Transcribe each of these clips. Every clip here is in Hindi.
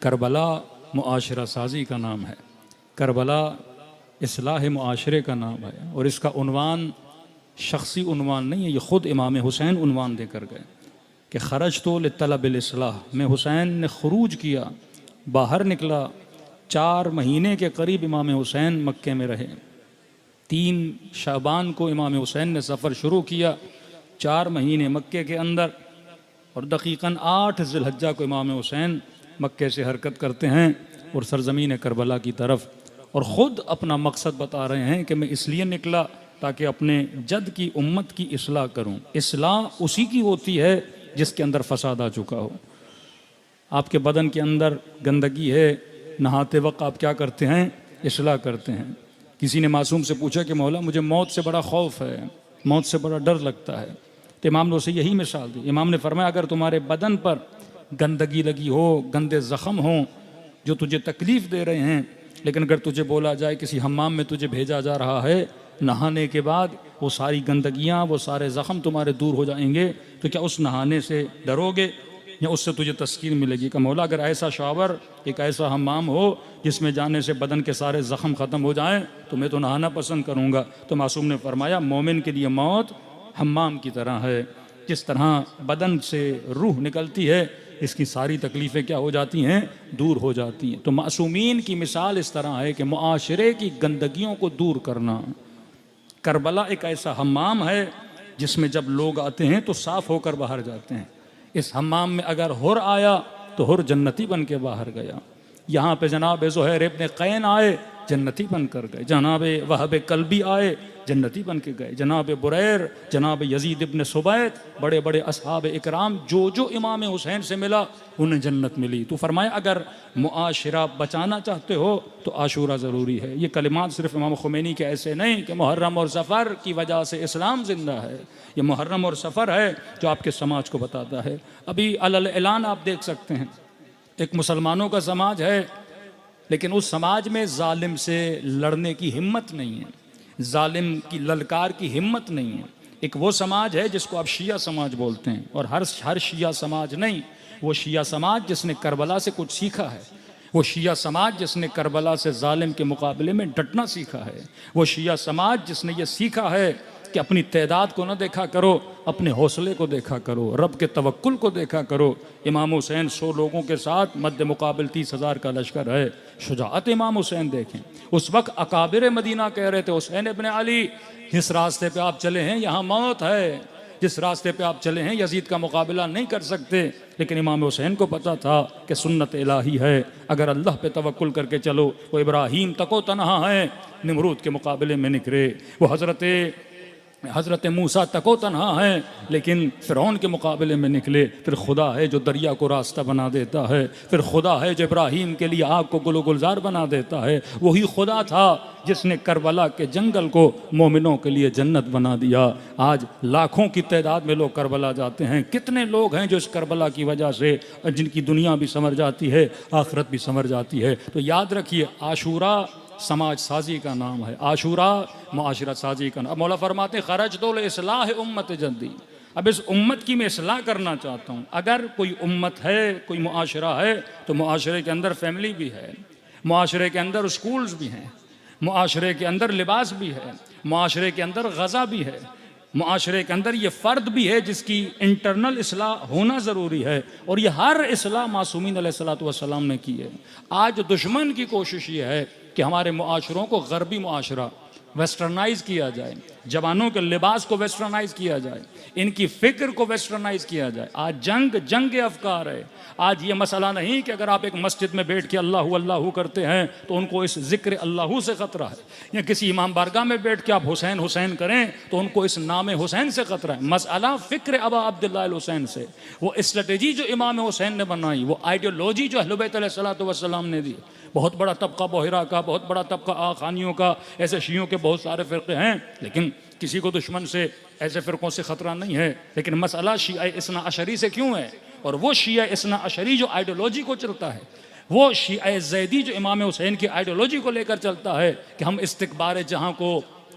करबला मुआशरा साजी का नाम है, करबला इस्लाह मुआशरे का नाम है। और इसका उन्वान शख्सी उन्वान नहीं है, ये ख़ुद इमाम हुसैन उन्वान देकर गए कि खरज तो लितलबिल इस्लाह, में हुसैन ने खरूज किया, बाहर निकला। 4 महीने के करीब इमाम हुसैन मक्के में रहे। 3 शाबान को इमाम हुसैन ने सफ़र शुरू किया, 4 महीने मक्के के अंदर, और दकीकन 8 ज़िलहज्जा को इमाम हुसैन मक्के से हरकत करते हैं और सरज़मीन करबला की तरफ। और ख़ुद अपना मकसद बता रहे हैं कि मैं इसलिए निकला ताकि अपने जद की उम्मत की इस्लाह करूं। इस्लाह उसी की होती है जिसके अंदर फसाद आ चुका हो। आपके बदन के अंदर गंदगी है, नहाते वक्त आप क्या करते हैं? इस्लाह करते हैं। किसी ने मासूम से पूछा कि मौला मुझे मौत से बड़ा खौफ है, मौत से बड़ा डर लगता है, तो इमाम ने उसे यही मिसाल दी। इमाम ने फरमाया अगर तुम्हारे बदन पर गंदगी लगी हो, गंदे ज़ख़म हों जो तुझे तकलीफ़ दे रहे हैं, लेकिन अगर तुझे बोला जाए किसी हम्माम में तुझे भेजा जा रहा है, नहाने के बाद वो सारी गंदगियाँ, वो सारे ज़ख़म तुम्हारे दूर हो जाएंगे, तो क्या उस नहाने से डरोगे या उससे तुझे तस्कीन मिलेगी? कि मौला अगर ऐसा शावर, एक ऐसा हम्माम हो जिसमें जाने से बदन के सारे ज़ख़म ख़त्म हो जाएं, तो मैं तो नहाना पसंद करूँगा। तो मासूम ने फरमाया मोमिन के लिए मौत हम्माम की तरह है। जिस तरह बदन से रूह निकलती है, इसकी सारी तकलीफ़ें क्या हो जाती हैं? दूर हो जाती हैं। तो मासूमीन की मिसाल इस तरह है कि मुआशरे की गंदगियों को दूर करना। करबला एक ऐसा हम्माम है जिसमें जब लोग आते हैं तो साफ़ होकर बाहर जाते हैं। इस हम्माम में अगर हुर आया तो हुर जन्नती बन के बाहर गया। यहाँ पे जनाब ज़ुहैर इब्न कैन आए, जन्नती बन कर गए। जनाब वहब कल्बी आए, जन्नती बन के गए। जनाब बुरैर, जनाब यजीद इब्न सुबैत, बड़े बड़े असहाब इकराम, जो जो इमाम हुसैन से मिला उन्हें जन्नत मिली। तो फरमाया अगर मुआशरा बचाना चाहते हो तो आशूरा ज़रूरी है। ये कलिमात सिर्फ इमाम खुमैनी के ऐसे नहीं कि मुहर्रम और सफ़र की वजह से इस्लाम ज़िंदा है। ये मुहर्रम और सफ़र है जो आपके समाज को बताता है। अभी अल ऐलान आप देख सकते हैं, एक मुसलमानों का समाज है, लेकिन उस समाज में जालिम से लड़ने की हिम्मत नहीं है, जालिम की ललकार की हिम्मत नहीं है। एक वो समाज है जिसको आप शिया समाज बोलते हैं, और हर शिया समाज नहीं, वो शिया समाज जिसने करबला से कुछ सीखा है, वो शिया समाज जिसने करबला से जालिम के मुकाबले में डटना सीखा है, वो शिया समाज जिसने ये सीखा है कि अपनी तादाद को न देखा करो, अपने हौसले को देखा करो, रब के तवक्कुल को देखा करो। इमाम हुसैन 100 लोगों के साथ मद्दे मुकाबिल 30,000 का लश्कर है। शुजाअत इमाम हुसैन देखें। उस वक्त अकाबिर मदीना कह रहे थे हुसैन इब्न अली, जिस रास्ते पे आप चले हैं यहाँ मौत है, जिस रास्ते पे आप चले हैं यजीद का मुकाबला नहीं कर सकते। लेकिन इमाम हुसैन को पता था कि सुन्नत इलाही है, अगर अल्लाह पे तवक्कुल करके चलो। वो इब्राहीम तको तनहा है, निमरूद के मुकाबले में निकले। वो हज़रत मूसा तको तन्हा है, लेकिन फ़िरौन के मुकाबले में निकले। फिर खुदा है जो दरिया को रास्ता बना देता है, फिर खुदा है जो इब्राहीम के लिए आग को गुलो गुलजार बना देता है। वही खुदा था जिसने करबला के जंगल को मोमिनों के लिए जन्नत बना दिया। आज लाखों की तादाद में लोग करबला जाते हैं। कितने लोग हैं जो इस करबला की वजह से जिनकी दुनिया भी संवर जाती है, आखिरत भी संवर जाती है। तो याद रखिए, आशूरा समाज साजी का नाम है, आशूरा मुआशरा साजी का नाम। अब मौला फरमाते खरज तो इस्लाह उम्मत जद्दी, अब इस उम्मत की मैं इस्लाह करना चाहता हूँ। अगर कोई उम्मत है, कोई मुआशरा है, तो मुआशरे के अंदर फैमिली भी है, मुआशरे के अंदर स्कूल्स भी हैं, मुआशरे के अंदर लिबास भी है, मुआशरे के अंदर ग़ज़ा भी है, मुआशरे के अंदर ये फ़र्द भी है जिसकी इंटरनल इस्लाह होना ज़रूरी है। और ये हर इस्लाह मासूमीन अलैहिस्सलातु वस्सलाम ने की है। आज दुश्मन की कोशिश ये है कि हमारे मुआशरों को गरबी मुआशरा वेस्टर्नाइज किया जाए, जवानों के लिबास को वेस्टर्नाइज किया जाए, इनकी फ़िक्र को वेस्टर्नाइज किया जाए। आज जंग अफ़कार है। आज ये मसला नहीं कि अगर आप एक मस्जिद में बैठ के अल्लाहु अल्लाहु करते हैं तो उनको इस ज़िक्र अल्लाहु से ख़तरा है, या किसी इमाम बारगाह में बैठ के आप हुसैन हुसैन करें तो उनको इस नाम हुसैन से ख़तरा है। मसला फ़िक्र अबा अब्दुल्लाह अल हुसैन से, वो स्ट्रेटजी जो इमाम हुसैन ने बनाई, वो आइडियोलॉजी जो अहले बैत अलैहिस्सलातु वस्सलाम ने दी। बहुत बड़ा तबका बोहरा का, बहुत बड़ा तबका आखानियों का, ऐसे शियों के बहुत सारे फ़िरक़े हैं, लेकिन किसी को दुश्मन से ऐसे फ़िरक़ों से ख़तरा नहीं है। लेकिन मसला शिया इस्ना अशरी से क्यों है? और वो शिया इस्ना अशरी जो आइडियोलॉजी को चलता है, वो शिया ज़ैदी जो इमाम हुसैन की आइडियोलॉजी को लेकर चलता है कि हम इस्तिक़बार जहाँ को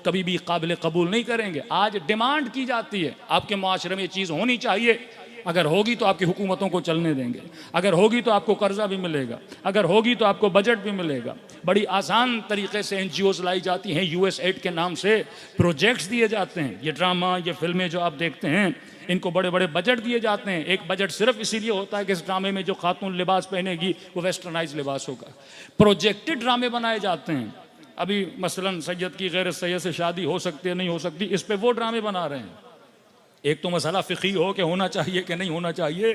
कभी भी काबिल कबूल नहीं करेंगे। आज डिमांड की जाती है आपके मुआशरे में ये चीज़ होनी चाहिए अगर होगी तो आपकी हुकूमतों को चलने देंगे, अगर होगी तो आपको कर्जा भी मिलेगा, अगर होगी तो आपको बजट भी मिलेगा। बड़ी आसान तरीके से NGOs लाई जाती हैं, USAID के नाम से प्रोजेक्ट्स दिए जाते हैं। ये ड्रामा, ये फिल्में जो आप देखते हैं, इनको बड़े बड़े बजट दिए जाते हैं। एक बजट सिर्फ इसीलिए होता है कि इस ड्रामे में जो खातून लिबास पहनेगी वो वेस्टर्नाइज लिबास होगा। प्रोजेक्टेड ड्रामे बनाए जाते हैं। अभी मसलन सैयद की गैर सैयद से शादी हो सकती है नहीं हो सकती, इस पे वो ड्रामे बना रहे हैं। एक तो मसला फ़िक़ी हो कि होना चाहिए कि नहीं होना चाहिए।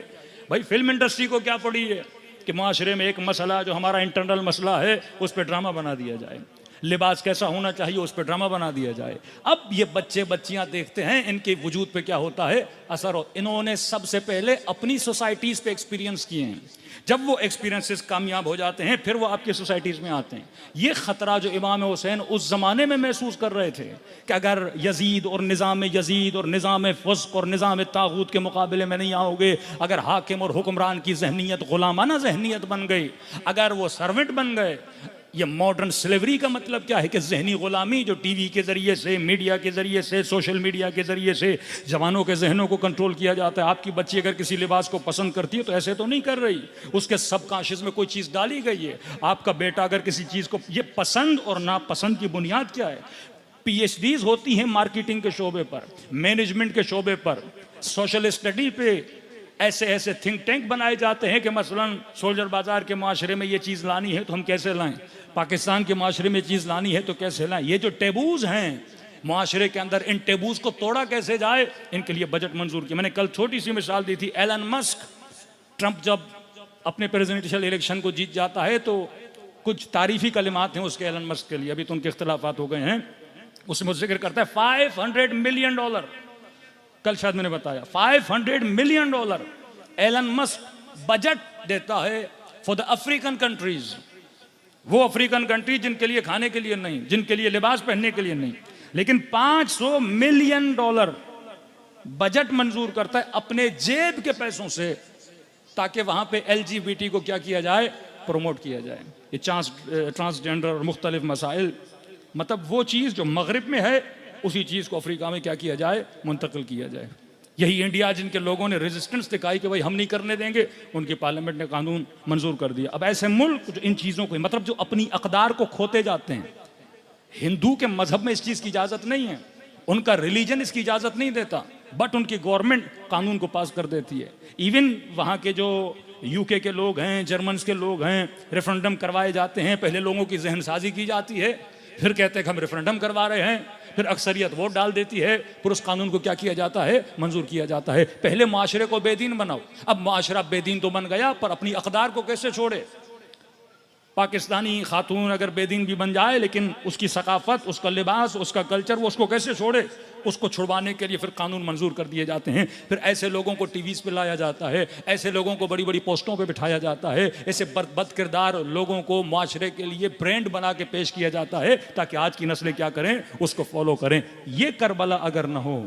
भाई फिल्म इंडस्ट्री को क्या पड़ी है कि माशरे में एक मसला जो हमारा इंटरनल मसला है उस पर ड्रामा बना दिया जाए, लिबास कैसा होना चाहिए उस पर ड्रामा बना दिया जाए। अब ये बच्चे बच्चियां देखते हैं, इनके वजूद पे क्या होता है असर हो। इन्होंने सबसे पहले अपनी सोसाइटीज़ पे एक्सपीरियंस किए हैं। जब वो एक्सपीरियंसेस कामयाब हो जाते हैं फिर वो आपकी सोसाइटीज़ में आते हैं। ये ख़तरा जो इमाम हुसैन उस ज़माने में महसूस कर रहे थे कि अगर यजीद और निज़ाम फ़स्क़ और निज़ाम तागूत के मुकाबले में नहीं आओगे, अगर हाकिम और हुक्मरान की जहनीत ग़ुलामाना जहनीत बन गई, अगर वो सर्वेंट बन गए। ये मॉडर्न स्लेवरी का मतलब क्या है कि जहनी ग़ुलामी जो टीवी के ज़रिए से, मीडिया के ज़रिए से, सोशल मीडिया के ज़रिए से जवानों के जहनों को कंट्रोल किया जाता है। आपकी बच्ची अगर किसी लिबास को पसंद करती है तो ऐसे तो नहीं कर रही, उसके सबकॉन्शियस में कोई चीज़ डाली गई है। आपका बेटा अगर किसी चीज़ को, ये पसंद और नापसंद की बुनियाद क्या है? PhDs होती हैं मार्केटिंग के शोबे पर, मैनेजमेंट के शोबे पर, सोशल स्टडी पे ऐसे ऐसे थिंक टैंक बनाए जाते हैं कि मसलन सोल्जर बाजार के माशरे में ये चीज़ लानी है तो हम कैसे लाएं, पाकिस्तान के माशरे में चीज़ लानी है तो कैसे लाएं। ये जो टेबूज़ हैं माशरे के अंदर, इन टेबूज़ को तोड़ा कैसे जाए, इनके लिए बजट मंजूर किया। मैंने कल छोटी सी मिसाल दी थी, एलन मस्क। ट्रंप जब अपने प्रेसिडेंशियल इलेक्शन को जीत जाता है तो कुछ तारीफ़ी कलिमात हैं उसके एलन मस्क के लिए, अभी तो उनके इख्तलाफात हो गए हैं। उसमें जिक्र करता है $500 मिलियन, कल शायद मैंने बताया $500 मिलियन एलन मस्क बजट देता है फॉर द अफ्रीकन कंट्रीज। वो अफ्रीकन कंट्री जिनके लिए खाने के लिए नहीं, जिनके लिए लिबास पहनने के लिए नहीं, लेकिन $500 मिलियन बजट मंजूर करता है अपने जेब के पैसों से, ताकि वहां पे LGBT को क्या किया जाए, प्रमोट किया जाए। ये ट्रांसजेंडर और मुख्तलिफ मसाइल, मतलब वो चीज़ जो मगरिब में है उसी चीज़ को अफ्रीका में क्या किया जाए, मुंतकिल किया जाए। यही इंडिया जिनके लोगों ने रेजिस्टेंस दिखाई कि भाई हम नहीं करने देंगे, उनकी पार्लियामेंट ने कानून मंजूर कर दिया। अब ऐसे मुल्क जो इन चीज़ों को, मतलब जो अपनी अकदार को खोते जाते हैं, हिंदू के मजहब में इस चीज़ की इजाज़त नहीं है, उनका रिलीजन इसकी इजाज़त नहीं देता, बट उनकी गवर्नमेंट कानून को पास कर देती है। इवन वहाँ के जो UK के लोग हैं, जर्मन्स के लोग हैं, रेफरेंडम करवाए जाते हैं, पहले लोगों की जहन साजी की जाती है, फिर कहते हैं कि हम रेफरेंडम करवा रहे हैं, फिर अक्सरियत वोट डाल देती है, फिर उस कानून को क्या किया जाता है, मंजूर किया जाता है। पहले माशरे को बेदीन बनाओ। अब माशरा बेदीन तो बन गया, पर अपनी अकदार को कैसे छोड़े? पाकिस्तानी खातून अगर बेदीन भी बन जाए, लेकिन उसकी सकाफत, उसका लिबास, उसका कल्चर, वो उसको कैसे छोड़े? उसको छुड़वाने के लिए फिर कानून मंजूर कर दिए जाते हैं। फिर ऐसे लोगों को टीवीज़ पे लाया जाता है, ऐसे लोगों को बड़ी बड़ी पोस्टों पे बिठाया जाता है, ऐसे बद किरदार लोगों को माशरे के लिए ब्रांड बना के पेश किया जाता है, ताकि आज की नस्लें क्या करें, उसको फॉलो करें। ये करबला अगर न हो,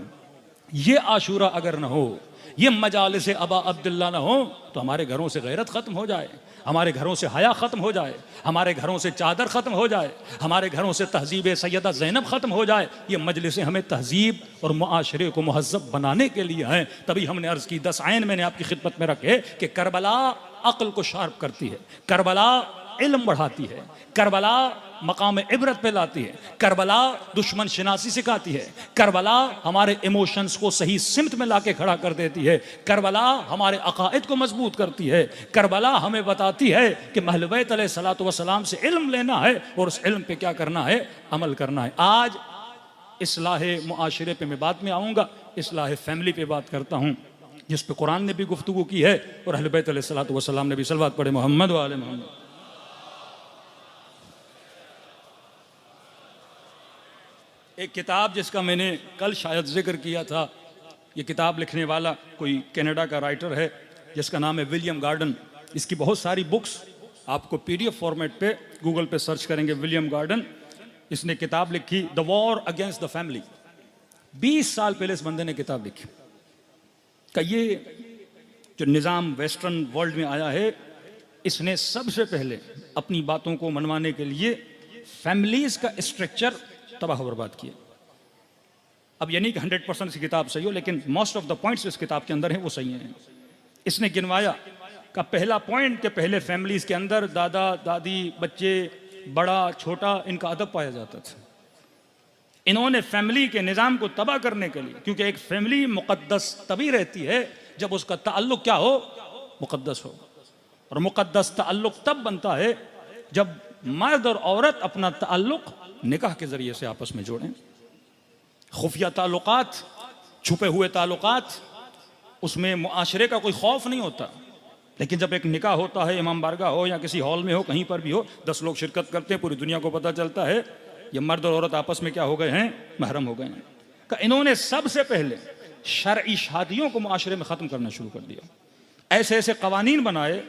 ये आशूरा अगर न हो, ये मजालिस अबा अब्दुल्ला न हो, तो हमारे घरों से गैरत ख़त्म हो जाए, हमारे घरों से हया ख़त्म हो जाए, हमारे घरों से चादर ख़त्म हो जाए, हमारे घरों से तहजीब सैयदा ज़ैनब ख़त्म हो जाए। ये मजलिसें हमें तहजीब और मुआशरे को महज़्ज़ब बनाने के लिए हैं। तभी हमने अर्ज़ की, 10 आयन मैंने आपकी खिदमत में रखे कि करबला अक्ल को शार्प करती है, करबला इल्म बढ़ाती है, करबला मकाम इबरत पे लाती है, करबला दुश्मन शिनासी सिखाती है, करबला हमारे इमोशंस को सही सिमत में लाके खड़ा कर देती है, करबला हमारे अकायद को मजबूत करती है, करबला हमें बताती है कि अहले बैत अलैहिस्सलातु वस्सलाम से इल्म लेना है और उस इल्म पे क्या करना है, अमल करना है। आज इस्लाह मुआशरे पे मैं बाद में आऊँगा, इस्लाह फैमिली पे बात करता हूँ, जिस पे कुरान ने भी गुफ्तगू की है और अहले बैत अलैहिस्सलातु वस्सलाम ने भी सलवात पढ़े, मोहम्मद व आले मोहम्मद। एक किताब जिसका मैंने कल शायद जिक्र किया था, ये किताब लिखने वाला कोई कनाडा का राइटर है जिसका नाम है विलियम गार्डन। इसकी बहुत सारी बुक्स आपको PDF फॉर्मेट पे गूगल पे सर्च करेंगे, विलियम गार्डन। इसने किताब लिखी the war against the family. 20 साल पहले इस बंदे ने किताब लिखी का ये जो निज़ाम वेस्टर्न वर्ल्ड में आया है, इसने सबसे पहले अपनी बातों को मनवाने के लिए फैमिलीज़ का स्ट्रक्चर तबाह बर्बाद किया। अब ये नहीं कि 100% इस किताब सही हो, लेकिन मोस्ट ऑफ द पॉइंट्स इस किताब के अंदर हैं वो सही हैं। इसने गिनवाया का पहला पॉइंट के पहले फैमिलीज के अंदर दादा दादी बच्चे बड़ा छोटा इनका अदब पाया जाता था। इन्होंने फैमिली के निज़ाम को तबाह करने के लिए, क्योंकि एक फैमिली मुक़द्दस तभी रहती है जब उसका ताल्लुक क्या हो, मुक़द्दस हो। और मुक़द्दस ताल्लुक तब बनता है जब मर्द और औरत अपना ताल्लुक निकाह के ज़रिए से आपस में जोड़ें। खुफिया ताल्लुकात, छुपे हुए ताल्लुकात, उसमें मुआशरे का कोई खौफ नहीं होता। लेकिन जब एक निकाह होता है, इमाम बारगाह हो या किसी हॉल में हो, कहीं पर भी हो, 10 लोग शिरकत करते हैं, पूरी दुनिया को पता चलता है ये मर्द और औरत आपस में क्या हो गए हैं, महरम हो गए हैं। का इन्होंने सबसे पहले शरई शादियों को मुआशरे में ख़त्म करना शुरू कर दिया। ऐसे ऐसे कवानीन बनाए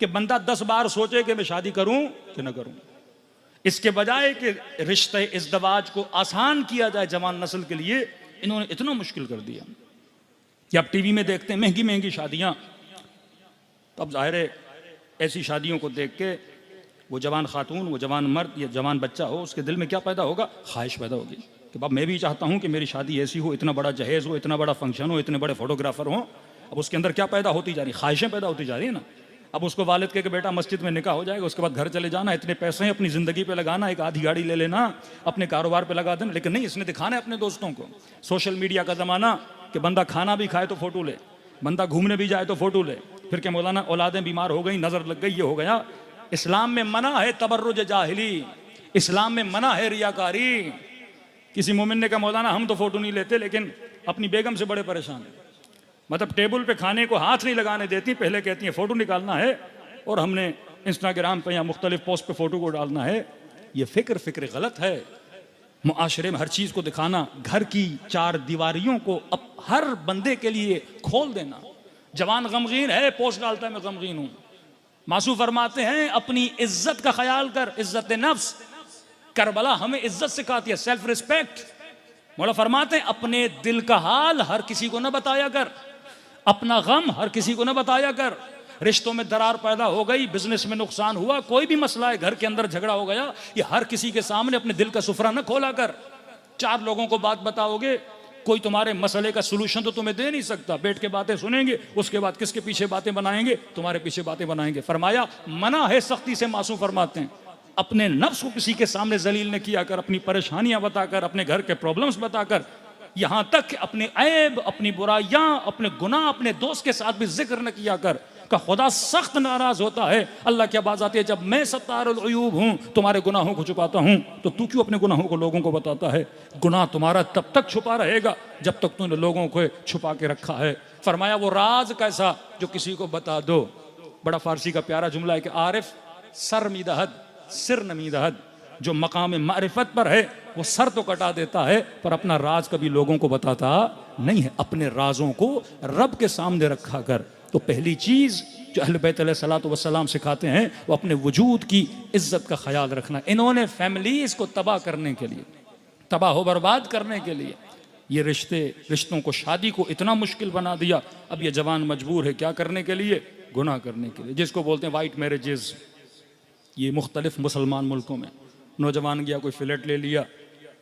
कि बंदा 10 बार सोचे कि मैं शादी करूं कि न करूं। इसके बजाय कि रिश्ते इज़्दवाज को आसान किया जाए जवान नस्ल के लिए, इन्होंने इतना मुश्किल कर दिया कि आप टीवी में देखते हैं महंगी महंगी शादियां। तब जाहिर है ऐसी शादियों को देख के वो जवान खातून, वो जवान मर्द या जवान बच्चा हो, उसके दिल में क्या पैदा होगा, ख्वाहिश पैदा होगी कि बाप मैं भी चाहता हूँ कि मेरी शादी ऐसी हो, इतना बड़ा जहेज़ हो, इतना बड़ा फंक्शन हो, इतने बड़े फोटोग्राफर हो। अब उसके अंदर क्या पैदा होती जा रही, ख्वाहिशें पैदा होती जा रही है ना। अब उसको वालिद के बेटा मस्जिद में निकाह हो जाएगा, उसके बाद घर चले जाना, इतने पैसे अपनी ज़िंदगी पे लगाना, एक आधी गाड़ी ले लेना, अपने कारोबार पे लगा देना। लेकिन नहीं, इसने दिखाना है अपने दोस्तों को। सोशल मीडिया का ज़माना कि बंदा खाना भी खाए तो फ़ोटो ले, बंदा घूमने भी जाए तो फ़ोटो ले, फिर क्या मौलाना औलादें बीमार हो गई, नज़र लग गई, ये हो गया। इस्लाम में मना है तबर्रुज जाहिली, इस्लाम में मना है रियाकारी। किसी मोमिन ने कहा मौलाना हम तो फ़ोटो नहीं लेते, लेकिन अपनी बेगम से बड़े परेशान हैं। मतलब टेबल पे खाने को हाथ नहीं लगाने देती, पहले कहती हैं फ़ोटो निकालना है और हमने इंस्टाग्राम पे या मुख्तलिफ पोस्ट पे फ़ोटो को डालना है। ये फ़िक्र गलत है। मुआशरे में हर चीज़ को दिखाना, घर की 4 दीवारियों को अब हर बंदे के लिए खोल देना। जवान गमगीन है, पोस्ट डालता है मैं गमगीन हूँ। मासूम फरमाते हैं अपनी इज्जत का ख्याल कर, इज्जत नफ्स। करबला हमें इज्जत सिखाती है, सेल्फ रिस्पेक्ट। मौला फरमाते हैं अपने दिल का हाल हर किसी को न बताया कर, अपना गम हर किसी को न बताया कर। रिश्तों में दरार पैदा हो गई, बिजनेस में नुकसान हुआ, कोई भी मसला है, घर के अंदर झगड़ा हो गया, ये हर किसी के सामने अपने दिल का सुफरा न खोला कर। 4 लोगों को बात बताओगे, कोई तुम्हारे मसले का सलूशन तो तुम्हें दे नहीं सकता। बैठ के बातें सुनेंगे, उसके बाद किसके पीछे बातें बनाएंगे, तुम्हारे पीछे बातें बनाएंगे। फरमाया मना है सख्ती से। मासूम फरमाते हैं अपने नफ्स को किसी के सामने जलील न किया कर, अपनी परेशानियां बताकर, अपने घर के प्रॉब्लम्स बताकर, यहां तक कि अपने ऐब, अपनी बुराइयां, अपने गुनाह अपने दोस्त के साथ भी जिक्र न किया कर। का खुदा सख्त नाराज होता है। अल्लाह क्या बात आती है, जब मैं सत्तारुल उयूब हूं, तुम्हारे गुनाहों को छुपाता हूं, तो तू क्यों अपने गुनाहों को लोगों को बताता है। गुनाह तुम्हारा तब तक छुपा रहेगा जब तक तूने लोगों को छुपा के रखा है। फरमाया वो राज कैसा जो किसी को बता दो। बड़ा फारसी का प्यारा जुमला है कि आरिफ सर मीदहद सिर नमीदहद, जो मकाम मारिफत पर है वो सर तो कटा देता है पर अपना राज कभी लोगों को बताता नहीं है। अपने राजों को रब के सामने रखा कर। तो पहली चीज़ जो अहले बैत अलैहिस्सलातु वस्सलाम सिखाते हैं वो अपने वजूद की इज्जत का ख्याल रखना। इन्होंने फैमिलीज़ को तबाह करने के लिए, तबाह हो बर्बाद करने के लिए ये रिश्तों को, शादी को इतना मुश्किल बना दिया। अब ये जवान मजबूर है क्या करने के लिए, गुनाह करने के लिए, जिसको बोलते हैं वाइट मैरिजेस। ये मुख्तलिफ मुसलमान मुल्कों में नौजवान गया, कोई फ्लैट ले लिया।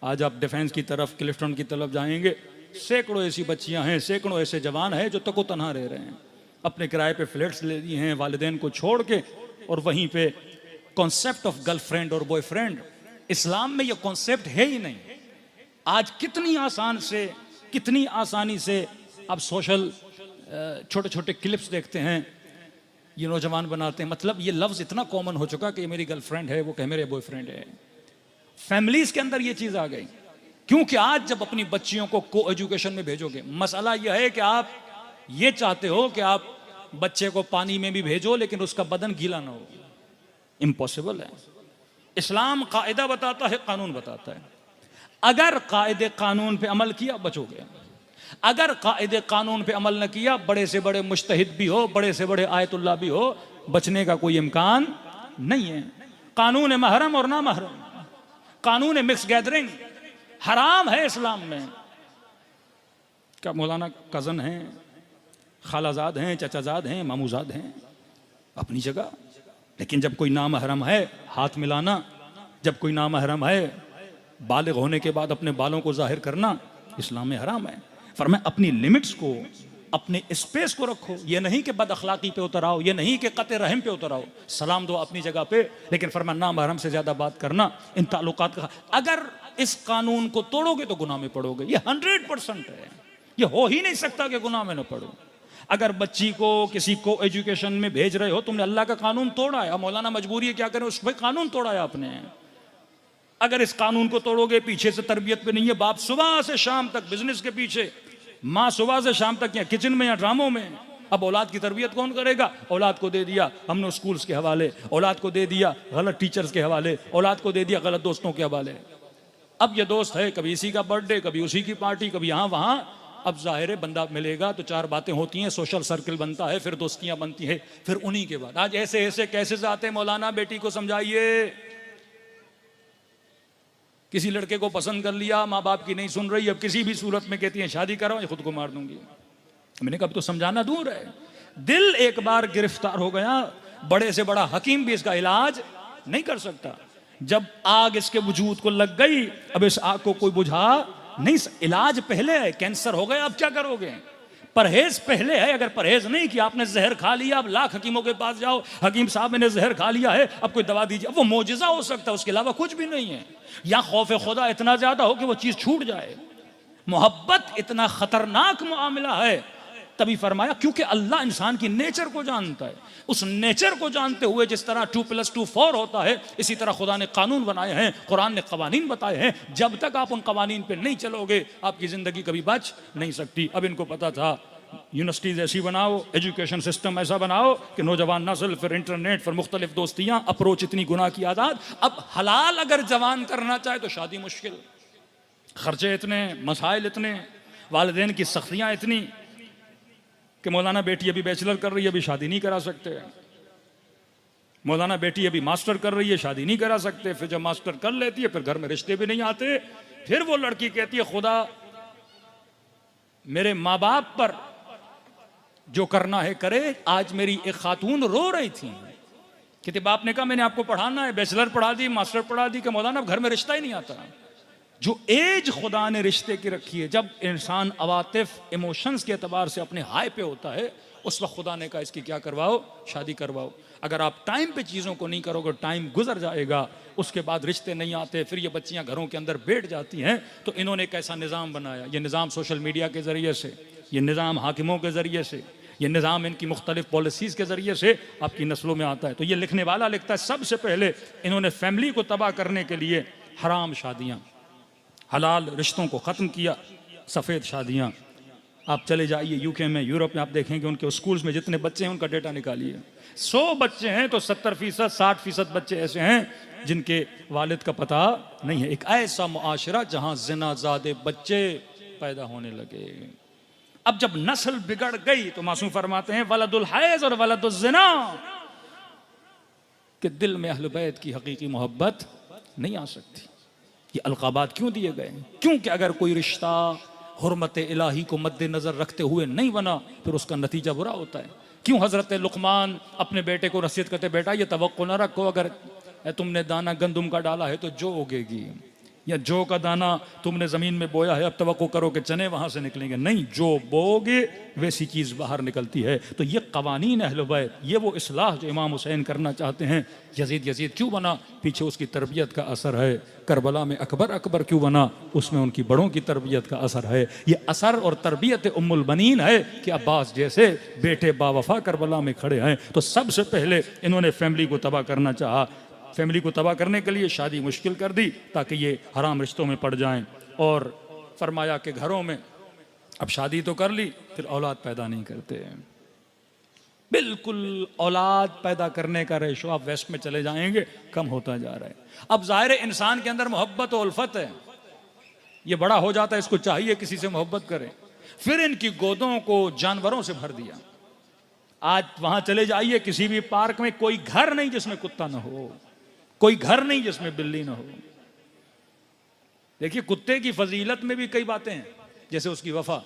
आज आप डिफेंस की तरफ, क्लिफ्टन की तरफ जाएंगे, सैकड़ों ऐसी बच्चियां हैं, सैकड़ों ऐसे जवान हैं जो तको तनहा रह रहे हैं, अपने किराए पे फ्लैट्स ले लिए हैं वालिदैन को छोड़ के। और वहीं पे कॉन्सेप्ट ऑफ गर्लफ्रेंड और बॉयफ्रेंड, इस्लाम में ये कॉन्सेप्ट है ही नहीं। आज कितनी आसान से, कितनी आसानी से आप सोशल छोटे छोटे क्लिप्स देखते हैं, ये नौजवान बनाते हैं। मतलब ये लफ्ज़ इतना कॉमन हो चुका कि ये मेरी गर्लफ्रेंड है, वो कहे मेरे बॉयफ्रेंड है। फैमिलीज़ के अंदर ये चीज़ आ गई, क्योंकि आज जब अपनी बच्चियों को को एजुकेशन में भेजोगे, मसला यह है कि आप ये चाहते हो कि आप बच्चे को पानी में भी भेजो लेकिन उसका बदन गीला ना हो। इम्पॉसिबल है। इस्लाम कायदा बताता है, कानून बताता है। अगर कायदे कानून पे अमल किया बचोगे, अगर कायदे कानून पे अमल न किया, बड़े से बड़े मुज्तहिद भी हो, बड़े से बड़े आयतुल्लाह भी हो, बचने का कोई इम्कान नहीं है। कानून महरम और ना महरम, कानून मिक्स गैदरिंग हराम है इस्लाम में। क्या मौलाना कज़न हैं, खालाजाद हैं, चचाजाद हैं, मामूजाद हैं, अपनी जगह। लेकिन जब कोई नामहरम है, हाथ मिलाना, जब कोई नामहरम है, बालिग होने के बाद अपने बालों को जाहिर करना, इस्लाम में हराम है। फरमाया अपनी लिमिट्स को, अपने स्पेस को रखो। ये नहीं कि बद अखलाकी पे उतर आओ, ये नहीं कि कते रहम पे उतर आओ, सलाम दो अपनी जगह पे, लेकिन फरमाया ना महरम से ज्यादा बात करना, इन ताल्लुकात का। अगर इस कानून को तोड़ोगे तो गुनाह में पड़ोगे, ये 100% है। ये हो ही नहीं सकता कि गुनाह में न पड़ो। अगर बच्ची को किसी को एजुकेशन में भेज रहे हो, तुमने अल्लाह का कानून तोड़ा है, मौलाना मजबूरी है क्या करें, उस भाई कानून तोड़ा है आपने। अगर इस कानून को तोड़ोगे, पीछे से तरबियत पे नहीं है, बाप सुबह से शाम तक बिजनेस के पीछे, माँ सुबह से शाम तक या किचन में या ड्रामों में, अब औलाद की तरबियत कौन करेगा? औलाद को दे दिया हमने स्कूल्स के हवाले, औलाद को दे दिया गलत टीचर्स के हवाले, औलाद को दे दिया गलत दोस्तों के हवाले। अब ये दोस्त है, कभी इसी का बर्थडे, कभी उसी की पार्टी, कभी यहाँ वहाँ। अब जाहिर है बंदा मिलेगा तो चार बातें होती हैं, सोशल सर्कल बनता है, फिर दोस्तियां बनती है, फिर उन्हीं के बाद आज ऐसे ऐसे कैसे आते हैं। मौलाना बेटी को समझाइए, किसी लड़के को पसंद कर लिया, माँ बाप की नहीं सुन रही, अब किसी भी सूरत में कहती है शादी करो, खुद को मार दूंगी। मैंने कहा तो समझाना दूर है, दिल एक बार गिरफ्तार हो गया, बड़े से बड़ा हकीम भी इसका इलाज नहीं कर सकता। जब आग इसके वजूद को लग गई, अब इस आग को कोई बुझा नहीं। इलाज पहले है, कैंसर हो गया, अब क्या करोगे? परहेज पहले है। अगर परहेज नहीं किया, आपने जहर खा लिया, अब लाख हकीमों के पास जाओ, हकीम साहब मैंने जहर खा लिया है, अब कोई दवा दीजिए, अब वो मोजिजा हो सकता है, उसके अलावा कुछ भी नहीं है। या खौफ खुदा इतना ज्यादा हो कि वो चीज छूट जाए। मोहब्बत इतना खतरनाक मामला है, तभी फरमाया क्योंकि अल्लाह इंसान की नेचर को जानता है। उस नेचर को जानते हुए जिस तरह 2+2 4 होता है, इसी तरह खुदा ने कानून बनाए हैं, कुरान ने कवानीन बताए हैं। जब तक आप उन कवानीन पे नहीं चलोगे, आपकी जिंदगी कभी बच नहीं सकती। अब इनको पता था, यूनिवर्सिटीज ऐसी बनाओ, एजुकेशन सिस्टम ऐसा बनाओ कि नौजवान नस्ल, फिर इंटरनेट, फिर मुख्तलिफ दोस्तियां, अप्रोच इतनी गुनाह की आदत। अब हलाल अगर जवान करना चाहे तो शादी मुश्किल, खर्चे इतने, मसाइल इतने, वालिदैन की सख्तियां इतनी कि मौलाना बेटी अभी बैचलर कर रही है, अभी शादी नहीं करा सकते। मौलाना बेटी अभी मास्टर कर रही है, शादी नहीं करा सकते। फिर जब मास्टर कर लेती है, फिर घर में रिश्ते भी नहीं आते। फिर वो लड़की कहती है खुदा मेरे माँ बाप पर जो करना है करे। आज मेरी एक खातून रो रही थी, कहती बाप ने कहा मैंने आपको पढ़ाना है, बैचलर पढ़ा दी, मास्टर पढ़ा दी, कि मौलाना अब घर में रिश्ता ही नहीं आता। जो एज खुदा ने रिश्ते की रखी है, जब इंसान अवातिफ इमोशंस के एतबार से अपने हाई पे होता है, उस वक्त खुदा ने कहा इसकी क्या करवाओ, शादी करवाओ। अगर आप टाइम पे चीज़ों को नहीं करोगे, टाइम गुजर जाएगा, उसके बाद रिश्ते नहीं आते, फिर ये बच्चियां घरों के अंदर बैठ जाती हैं। तो इन्होंने एक ऐसा निज़ाम बनाया, ये निज़ाम सोशल मीडिया के ज़रिए से, ये निज़ाम हाकिमों के ज़रिए से, ये निज़ाम इनकी मुख्तलिफ पॉलिसीज़ के ज़रिए से आपकी नस्लों में आता है। तो ये लिखने वाला लिखता है सबसे पहले इन्होंने फैमिली को तबाह करने के लिए हराम शादियाँ, हलाल रिश्तों को ख़त्म किया, सफ़ेद शादियाँ। आप चले जाइए यूके में, यूरोप में, आप देखेंगे उनके स्कूल्स में जितने बच्चे हैं उनका डेटा निकालिए। 100 बच्चे हैं तो 70%, 60% बच्चे ऐसे हैं जिनके वालिद का पता नहीं है। एक ऐसा मुआशरा जहाँ ज़िनाज़ादे बच्चे पैदा होने लगे। अब जब नस्ल बिगड़ गई तो मासूम फरमाते हैं वलदुल हैज़ और वलदुल ज़िना, कि दिल में अहले बैत की हकीकी मोहब्बत नहीं आ सकती। ये अलकाबात क्यों दिए गए? क्योंकि अगर कोई रिश्ता हुर्मत इलाही को मद्देनजर रखते हुए नहीं बना, फिर उसका नतीजा बुरा होता है। क्यों हजरत लुकमान अपने बेटे को नसीहत करते, बेटा ये तवक्को ना रखो, अगर तुमने दाना गंदुम का डाला है तो जो उगेगी, या जो का दाना तुमने ज़मीन में बोया है अब तवक्को करो कि चने वहाँ से निकलेंगे, नहीं, जो बोगे वैसी चीज़ बाहर निकलती है। तो ये कवानीन अहले बैत, ये वो इस्लाह जो इमाम हुसैन करना चाहते हैं। यजीद क्यों बना? पीछे उसकी तरबियत का असर है। करबला में अकबर क्यों बना? उसमें उनकी बड़ों की तरबियत का असर है। ये असर और तरबियत उम्मुल बनीन है कि अब्बास जैसे बेटे बावफा करबला में खड़े हैं। तो सबसे पहले इन्होंने फैमिली को तबाह करना चाहा। फैमिली को तबाह करने के लिए शादी मुश्किल कर दी ताकि ये हराम रिश्तों में पड़ जाएं। और फरमाया कि घरों में अब शादी तो कर ली, फिर औलाद पैदा नहीं करते। बिल्कुल औलाद पैदा करने का रेशो आप वेस्ट में चले जाएंगे कम होता जा रहा है। अब जाहिर है इंसान के अंदर मोहब्बत और उल्फत है, ये बड़ा हो जाता है, इसको चाहिए किसी से मोहब्बत करे। फिर इनकी गोदों को जानवरों से भर दिया। आज वहां चले जाइए किसी भी पार्क में, कोई घर नहीं जिसमें कुत्ता ना हो, कोई घर नहीं जिसमें बिल्ली ना हो। देखिए कुत्ते की फजीलत में भी कई बातें हैं, जैसे उसकी वफा।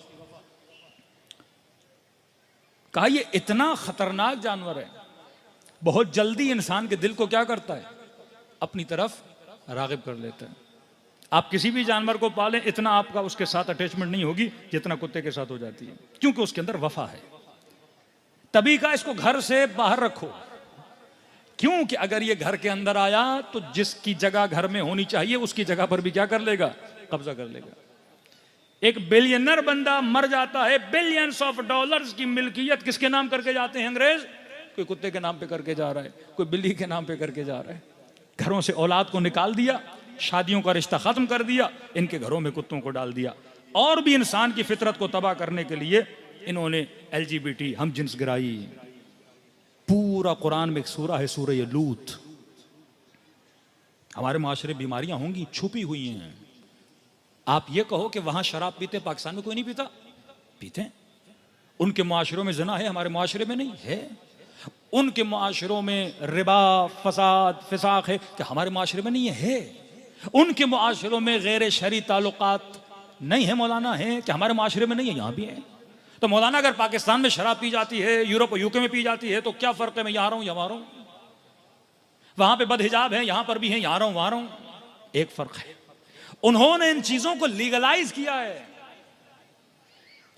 कहा ये इतना खतरनाक जानवर है, बहुत जल्दी इंसान के दिल को क्या करता है, अपनी तरफ रागिब कर लेता है। आप किसी भी जानवर को पालें, इतना आपका उसके साथ अटैचमेंट नहीं होगी जितना कुत्ते के साथ हो जाती है, क्योंकि उसके अंदर वफा है। तभी का इसको घर से बाहर रखो, क्योंकि अगर ये घर के अंदर आया तो जिसकी जगह घर में होनी चाहिए उसकी जगह पर भी क्या कर लेगा, कब्जा कर लेगा। एक बिलियनर बंदा मर जाता है, बिलियंस ऑफ डॉलर्स की मिल्कियत किसके नाम करके जाते हैं अंग्रेज? कोई कुत्ते के नाम पे करके जा रहा है, कोई बिल्ली के नाम पे करके जा रहा है। घरों से औलाद को निकाल दिया, शादियों का रिश्ता खत्म कर दिया, इनके घरों में कुत्तों को डाल दिया। और भी इंसान की फितरत को तबाह करने के लिए इन्होंने LGBT, हम जिन्स गिराई। पूरा कुरान में एक सूरा है, सूरह लूत। हमारे माशरे बीमारियां होंगी, छुपी हुई हैं। आप ये कहो कि वहां शराब पीते, पाकिस्तान में कोई नहीं पीता, पीते। उनके माशरों में ज़िना है, हमारे माशरे में नहीं है। उनके माशरों में रिबा, फसाद, फिसाक है कि हमारे माशरे में नहीं है। उनके माशरों में गैर शरी ताल्लुकात नहीं है मौलाना, है कि हमारे माशरे में नहीं है, यहाँ भी है। तो मौलाना अगर पाकिस्तान में शराब पी जाती है, यूरोप और यूके में पी जाती है, तो क्या फर्क है? मैं यहाँ रहूं, यहाँ रहूं। वहां पे बदहिजाब है, यहां पर भी है, यहाँ रहूं, वहां रहूं। एक फर्क है, उन्होंने इन चीजों को लीगलाइज किया है।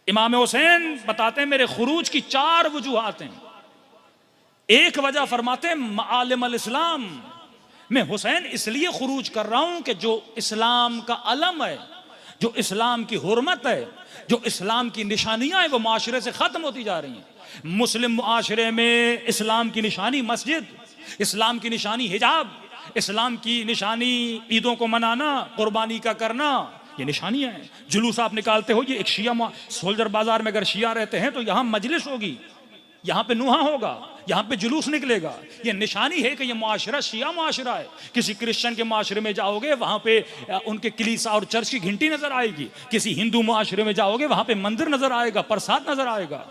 इमाम हुसैन बताते हैं मेरे खुरूज की 4 वजूहात हैं। एक वजह फरमाते हैं मालिम अल इस्लाम, मैं हुसैन इसलिए खुरूज कर रहा हूं कि जो इस्लाम का अलम है, जो इस्लाम की हुर्मत है, जो इस्लाम की निशानियां हैं, वो माशरे से खत्म होती जा रही हैं। मुस्लिम मुआशरे में इस्लाम की निशानी मस्जिद, इस्लाम की निशानी हिजाब, इस्लाम की निशानी ईदों को मनाना, कुर्बानी का करना, ये निशानियां हैं। जुलूस आप निकालते हो, ये एक शिया सोल्जर बाजार में अगर शिया रहते हैं तो यहां मजलिस होगी, यहां पे नुहा होगा, यहां पे जुलूस निकलेगा। ये निशानी है कि ये मुआशरा शिया मुआशरा है। किसी क्रिश्चियन के मुआशरे में जाओगे, वहां पे उनके कलीसा और चर्च की घंटी नजर आएगी। किसी हिंदू मुआशरे में जाओगे, वहां पे मंदिर नजर आएगा, प्रसाद नजर आएगा।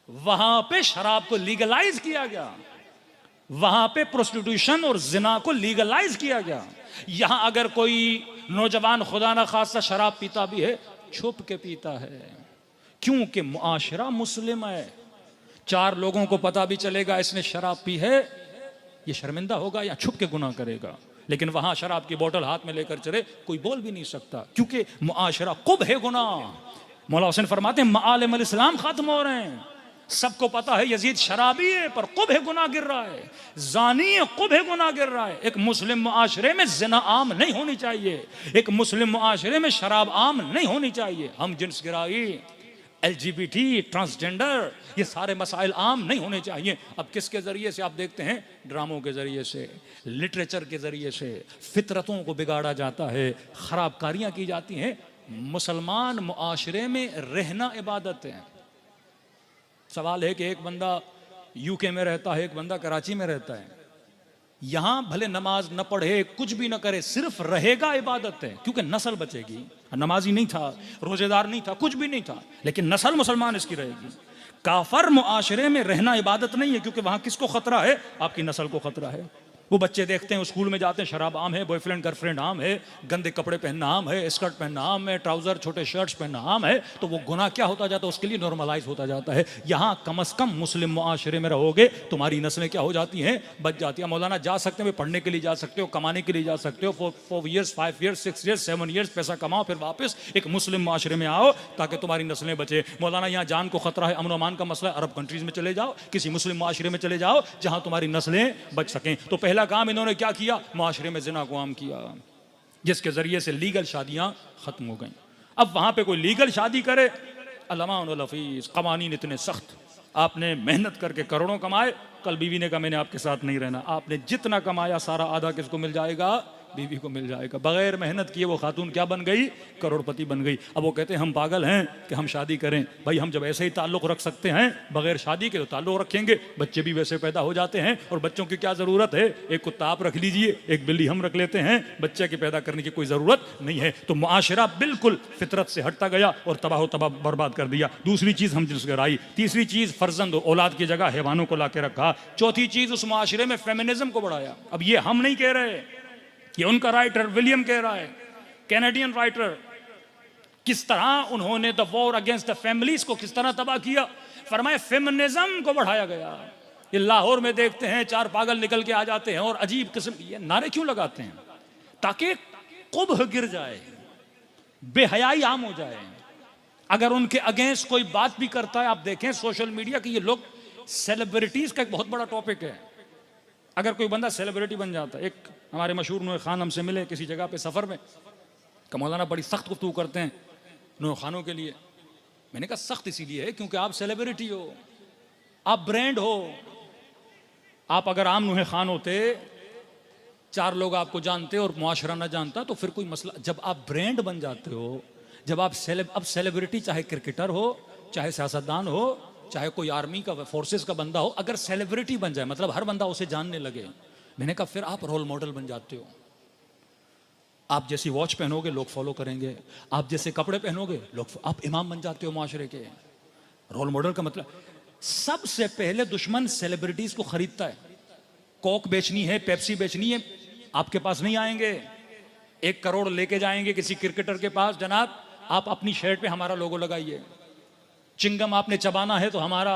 वहां पे शराब को लीगलाइज किया गया, वहां पे प्रोस्टिट्यूशन और जिना को लीगलाइज किया गया। यहां अगर कोई नौजवान खुदा ना खासा शराब पीता भी है, छुप के पीता है, क्योंकि मुआशरा मुस्लिम है। 4 लोगों को पता भी चलेगा इसने शराब पी है, ये शर्मिंदा होगा या छुप के गुनाह करेगा। लेकिन वहां शराब की बोतल हाथ में लेकर चले, कोई बोल भी नहीं सकता, क्योंकि मुआशरा कुब है गुनाह। मौला हुसैन फरमाते हैं मालिम अल इस्लाम खत्म हो रहे हैं। सबको पता है यजीद शराबी है, पर कुब है गुनाह गिर रहा है, जानी है, कुब है गुनाह गिर रहा है। एक मुस्लिम मुआशरे में जिना आम नहीं होनी चाहिए, एक मुस्लिम मुआशरे में शराब आम नहीं होनी चाहिए। हम जिन्स गिराई, LGBT, ट्रांसजेंडर, ये सारे मसाइल आम नहीं होने चाहिए। अब किसके जरिए से आप देखते हैं? ड्रामों के जरिए से, लिटरेचर के जरिए से फितरतों को बिगाड़ा जाता है, खराबकारियां की जाती हैं। मुसलमान मुआशरे में रहना इबादत है। सवाल है कि एक बंदा यूके में रहता है, एक बंदा कराची में रहता है, यहां भले नमाज न पढ़े, कुछ भी न करे, सिर्फ रहेगा, इबादत है, क्योंकि नस्ल बचेगी। नमाजी नहीं था, रोजेदार नहीं था, कुछ भी नहीं था, लेकिन नस्ल मुसलमान इसकी रहेगी। काफर मुआशरे में रहना इबादत नहीं है, क्योंकि वहां किसको खतरा है? आपकी नस्ल को खतरा है। वो बच्चे देखते हैं, स्कूल में जाते हैं, शराब आम है, बॉयफ्रेंड गर्लफ्रेंड आम है, गंदे कपड़े पहनना आम है, स्कर्ट पहनना आम है, ट्राउजर छोटे शर्ट्स पहनना आम है, तो वो गुनाह क्या होता जाता है? उसके लिए नॉर्मलाइज होता जाता है। यहाँ कम अज कम मुस्लिम मुआशरे में रहोगे, तुम्हारी नस्लें क्या हो जाती हैं? बच जाती है। मौलाना जा सकते हैं, पढ़ने के लिए जा सकते हो, कमाने के लिए जा सकते हो, 4 ईयर्स 5 ईयर्स 6 ईयर्स 7 ईयर्स पैसा कमाओ, फिर वापस एक मुस्लिम मुआशरे में आओ ताकि तुम्हारी नस्लें बचे। मौलाना यहाँ जान को खतरा है, अमन अमान का मसला है, अरब कंट्रीज में चले जाओ, किसी मुस्लिम मुआशरे में चले जाओ जहाँ तुम्हारी नस्लें बच सकें। तो पहला काम इन्होंने क्या किया? मुआशरे में जिना को आम किया, जिसके जरिए से लीगल शादियां खत्म हो गई। अब वहां पे कोई लीगल शादी करे, अलमान लफीस, कवानीन इतने सख्त। आपने मेहनत करके करोड़ों कमाए, कल बीवी ने कहा मैंने आपके साथ नहीं रहना, आपने जितना कमाया सारा आधा किसको मिल जाएगा? बीवी को मिल जाएगा। बगैर मेहनत किए वो खातून क्या बन गई? करोड़पति बन गई। अब वो कहते हैं हम पागल हैं कि हम शादी करें। भाई हम जब ऐसे ही ताल्लुक रख सकते हैं बगैर शादी के, तो ताल्लुक रखेंगे, बच्चे भी वैसे पैदा हो जाते हैं। और बच्चों की क्या जरूरत है? एक कुत्ता आप रख लीजिए, एक बिल्ली हम रख लेते हैं, बच्चे की पैदा करने की कोई जरूरत नहीं है। तो मुआशरा बिल्कुल फितरत से हटता गया और तबाह बर्बाद कर दिया। दूसरी चीज हम जिसको आई। तीसरी चीज फर्जंद औलाद की जगह हैवानों को लाके रखा। चौथी चीज उस मुआशरे में फेमिनिज्म को बढ़ाया। अब ये हम नहीं कह रहे, ये उनका राइटर विलियम कह रहा है, कैनेडियन राइटर। किस तरह उन्होंने the war against the families को किस तरह तबाह किया। फरमाए फेमिनिज्म को बढ़ाया गया। ये लाहौर में देखते हैं 4 पागल निकल के आ जाते हैं और अजीब किस्म ये नारे क्यों लगाते हैं? ताकि कुबह गिर जाए, बेहयाई आम हो जाए। अगर उनके अगेंस्ट कोई बात भी करता है, आप देखें सोशल मीडिया की, ये लोग, सेलिब्रिटीज का एक बहुत बड़ा टॉपिक है। अगर कोई बंदा सेलिब्रिटी बन जाता है, एक हमारे मशहूर नूह खान हमसे मिले किसी जगह पे सफर में, कि मौलाना बड़ी सख्त गुफ्तगू करते हैं नूह खानों के लिए। मैंने कहा सख्त इसीलिए है क्योंकि आप सेलिब्रिटी हो, आप ब्रांड हो। आप अगर आम नूह खान होते, 4 लोग आपको जानते और मुआशरा ना जानता तो फिर कोई मसला। जब आप ब्रांड बन जाते हो, जब आप अब सेलिब्रिटी, चाहे क्रिकेटर हो, चाहे सियासतदान हो, चाहे कोई आर्मी का फोर्सेस का बंदा हो, अगर सेलिब्रिटी बन जाए मतलब हर बंदा उसे जानने लगे, मैंने कहा फिर आप रोल मॉडल बन जाते हो। आप जैसी वॉच पहनोगे लोग फॉलो करेंगे, आप जैसे कपड़े पहनोगे लोग, आप इमाम बन जाते हो माशरे के। रोल मॉडल का मतलब, सबसे पहले दुश्मन सेलिब्रिटीज को खरीदता है। कोक बेचनी है, पेप्सी बेचनी है, आपके पास नहीं आएंगे। 1 करोड़ लेके जाएंगे किसी क्रिकेटर के पास, जनाब आप अपनी शर्ट पे हमारा लोगो लगाइए। चिंगम आपने चबाना है तो हमारा,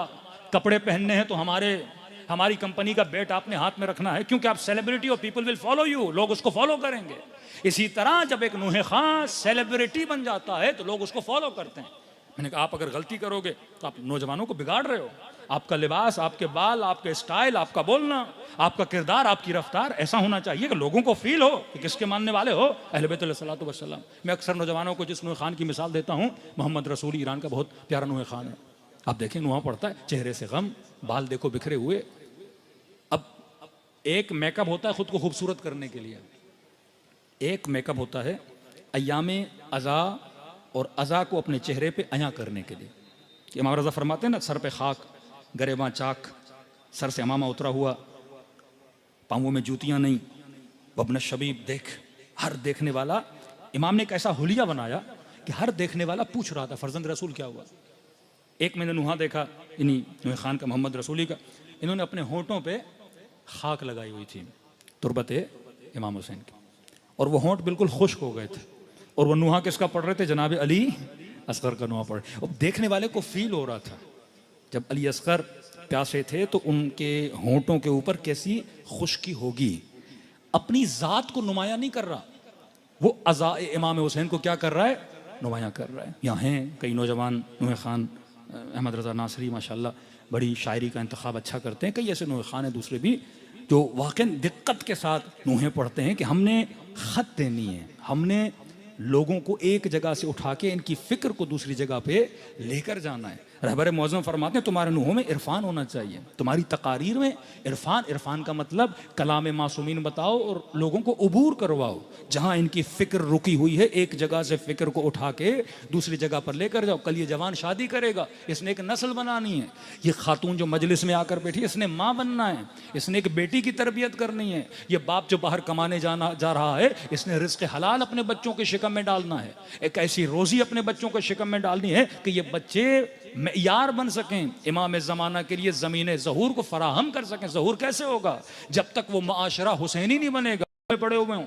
कपड़े पहनने हैं तो हमारी कंपनी का बैट आपने हाथ में रखना है, क्योंकि आप सेलिब्रिटी हो, पीपल विल फॉलो यू, लोग उसको फॉलो करेंगे। इसी तरह जब एक नूह खान सेलिब्रिटी बन जाता है तो लोग उसको फॉलो करते हैं। मैंने कहा आप अगर गलती करोगे तो आप नौजवानों को बिगाड़ रहे हो। आपका लिबास, आपके बाल, आपके स्टाइल, आपका बोलना, आपका किरदार, आपकी रफ्तार ऐसा होना चाहिए कि लोगों को फील हो कि किसके मानने वाले हो, अहले बैत अलैहिस्सलातु वस्सलाम। मैं अक्सर नौजवानों को जिस नूह खान की मिसाल देता हूँ, मोहम्मद रसूल, ईरान का बहुत प्यारा नूह खान है। आप देखें नूह पड़ता है, चेहरे से गम, बाल देखो बिखरे हुए। अब एक मेकअप होता है खुद को खूबसूरत करने के लिए, एक मेकअप होता है अय्यामे अज़ा और अज़ा को अपने चेहरे पे अया करने के लिए। इमाम रज़ा फरमाते हैं ना, सर पे खाक, गरेबां चाक, सर से अमामा उतरा हुआ, पाँवों में जूतियां नहीं, वब्न शबीब देख। हर देखने वाला, इमाम ने एक ऐसा हुलिया बनाया कि हर देखने वाला पूछ रहा था फर्जंद रसूल क्या हुआ। एक मैंने नुहा देखा, इन्हीं नूह खान का, मोहम्मद रसूली का, इन्होंने अपने होंठों पे खाक लगाई हुई थी तुरबत इमाम हुसैन की, और वो होंठ बिल्कुल खुश्क हो गए थे। और वो नुहा किसका पढ़ रहे थे? जनाब अली असगर का नुहा पढ़। और देखने वाले को फील हो रहा था जब अली असगर प्यासे थे तो उनके होंठों के ऊपर कैसी खुश्की होगी। अपनी जात को नुमाया नहीं कर रहा, वो अज़ा इमाम हुसैन को क्या कर रहा है? नुमाया कर रहा है। यहाँ हैं कई नौजवान नूह खान, अहमद रज़ा नासरी माशाल्लाह बड़ी शायरी का इंतखाब अच्छा करते हैं, कई ऐसे नूह खान हैं दूसरे भी जो वाकई दिक्कत के साथ नूहें पढ़ते हैं कि हमने ख़त देनी है, हमने लोगों को एक जगह से उठा के इनकी फ़िक्र को दूसरी जगह पे लेकर जाना है। रहबर मौज़म फरमाते हैं तुम्हारे नूहों में इरफान होना चाहिए, तुम्हारी तकारीर में इरफान। इरफान का मतलब कलाम मासूमीन बताओ और लोगों को उबूर करवाओ। जहाँ इनकी फ़िक्र रुकी हुई है, एक जगह से फ़िक्र को उठा के दूसरी जगह पर लेकर जाओ। कल ये जवान शादी करेगा, इसने एक नस्ल बनानी है। ये खातून जो मजलिस में आकर बैठी, इसने माँ बनना है, इसने एक बेटी की तरबियत करनी है। ये बाप जो बाहर कमाने जा रहा है, इसने रिज़्क़ हलाल अपने बच्चों के शिकम में डालना है। एक ऐसी रोज़ी अपने बच्चों के शिकम में डालनी है कि ये बच्चे यार बन सकें, इमाम ज़माना के लिए ज़मीन ज़हूर को फराहम कर सकें। ज़हूर कैसे होगा? जब तक वो माशरा हुसैनी नहीं बनेगा। पड़े हुए हों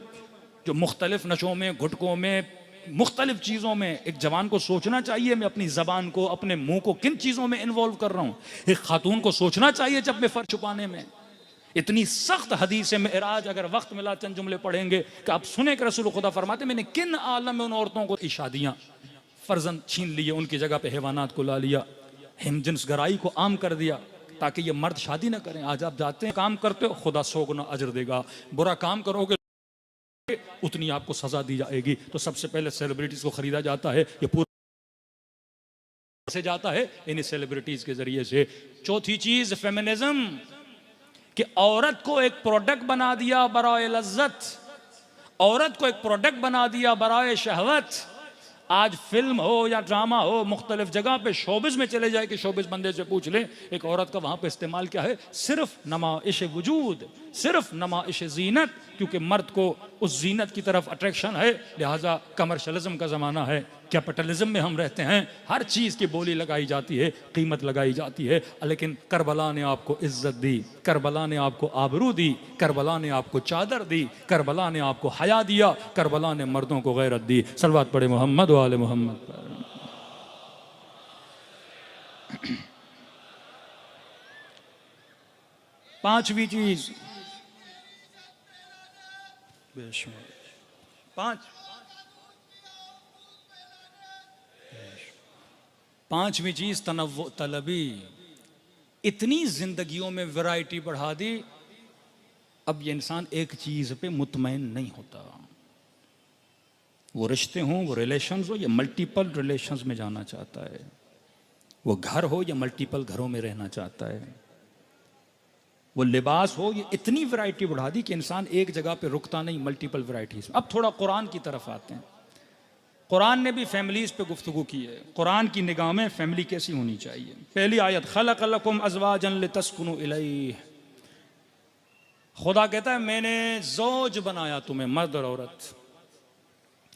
जो मुख्तलिफ नशों में, घुटकों में, मुख्तलिफ चीज़ों में, एक जवान को सोचना चाहिए मैं अपनी ज़बान को, अपने मुंह को किन चीज़ों में इन्वॉल्व कर रहा हूँ। एक खातून को सोचना चाहिए जब मैं फ़र्ज छुपाने में। इतनी सख्त हदीस मेराज, अगर वक्त मिला चंद जुमले पढ़ेंगे कि आप सुने कि रसूल खुदा फरमाते मैंने किन आलम में उन औरतों को शादियाँ फर्जंद छीन लिए, उनकी जगह पे हैवानात को ला लिया, हिमजिन्स गराई को आम कर दिया ताकि ये मर्द शादी ना करें। आज आप जाते हैं, काम करते हो, खुदा 100 गुना अजर देगा। बुरा काम करोगे उतनी आपको सजा दी जाएगी। तो सबसे पहले सेलिब्रिटीज को खरीदा जाता है, ये पूरा से जाता है इन्हीं सेलिब्रिटीज के जरिए से। चौथी चीज फेमिनिज्म, कि औरत को एक प्रोडक्ट बना दिया बराए लज्जत, औरत को एक प्रोडक्ट बना दिया बराए शहवत। आज फिल्म हो या ड्रामा हो, मुख्तलिफ जगह पे शोबिस में चले जाए कि शोबिस बंदे से पूछ ले एक औरत का वहाँ पे इस्तेमाल क्या है? सिर्फ नुमाइश वजूद, सिर्फ नुमाइश जीनत, क्योंकि मर्द को उस जीनत की तरफ अट्रैक्शन है। लिहाजा कमर्शलिज्म का ज़माना है, कैपिटलिज्म में हम रहते हैं, हर चीज़ की बोली लगाई जाती है, कीमत लगाई जाती है। लेकिन करबला ने आपको इज्जत दी, करबला ने आपको आबरू दी, करबला ने आपको चादर दी, करबला ने आपको हया दिया, करबला ने मर्दों को गैरत दी। सलवात पढ़े मोहम्मद वाले मोहम्मद पर। पांचवी चीज, पांचवी चीज तनव्वु तलबी। इतनी जिंदगियों में वैरायटी बढ़ा दी, अब ये इंसान एक चीज पे मुतमईन नहीं होता। वो रिश्ते हों, वो रिलेशंस हो, या मल्टीपल रिलेशंस में जाना चाहता है। वो घर हो या मल्टीपल घरों में रहना चाहता है। वो लिबास हो, ये इतनी वैरायटी बढ़ा दी कि इंसान एक जगह पे रुकता नहीं, मल्टीपल वैरायटीज। अब थोड़ा कुरान की तरफ आते हैं। कुरान ने भी फैमिलीज पे गुफ्तगू की है। कुरान की निगाह में फैमिली कैसी होनी चाहिए। पहली आयत, खलक़ लकुम अज़वाजन लितस्कुनु इलैह। खुदा कहता है मैंने ज़ौज बनाया तुम्हें, मर्द और औरत।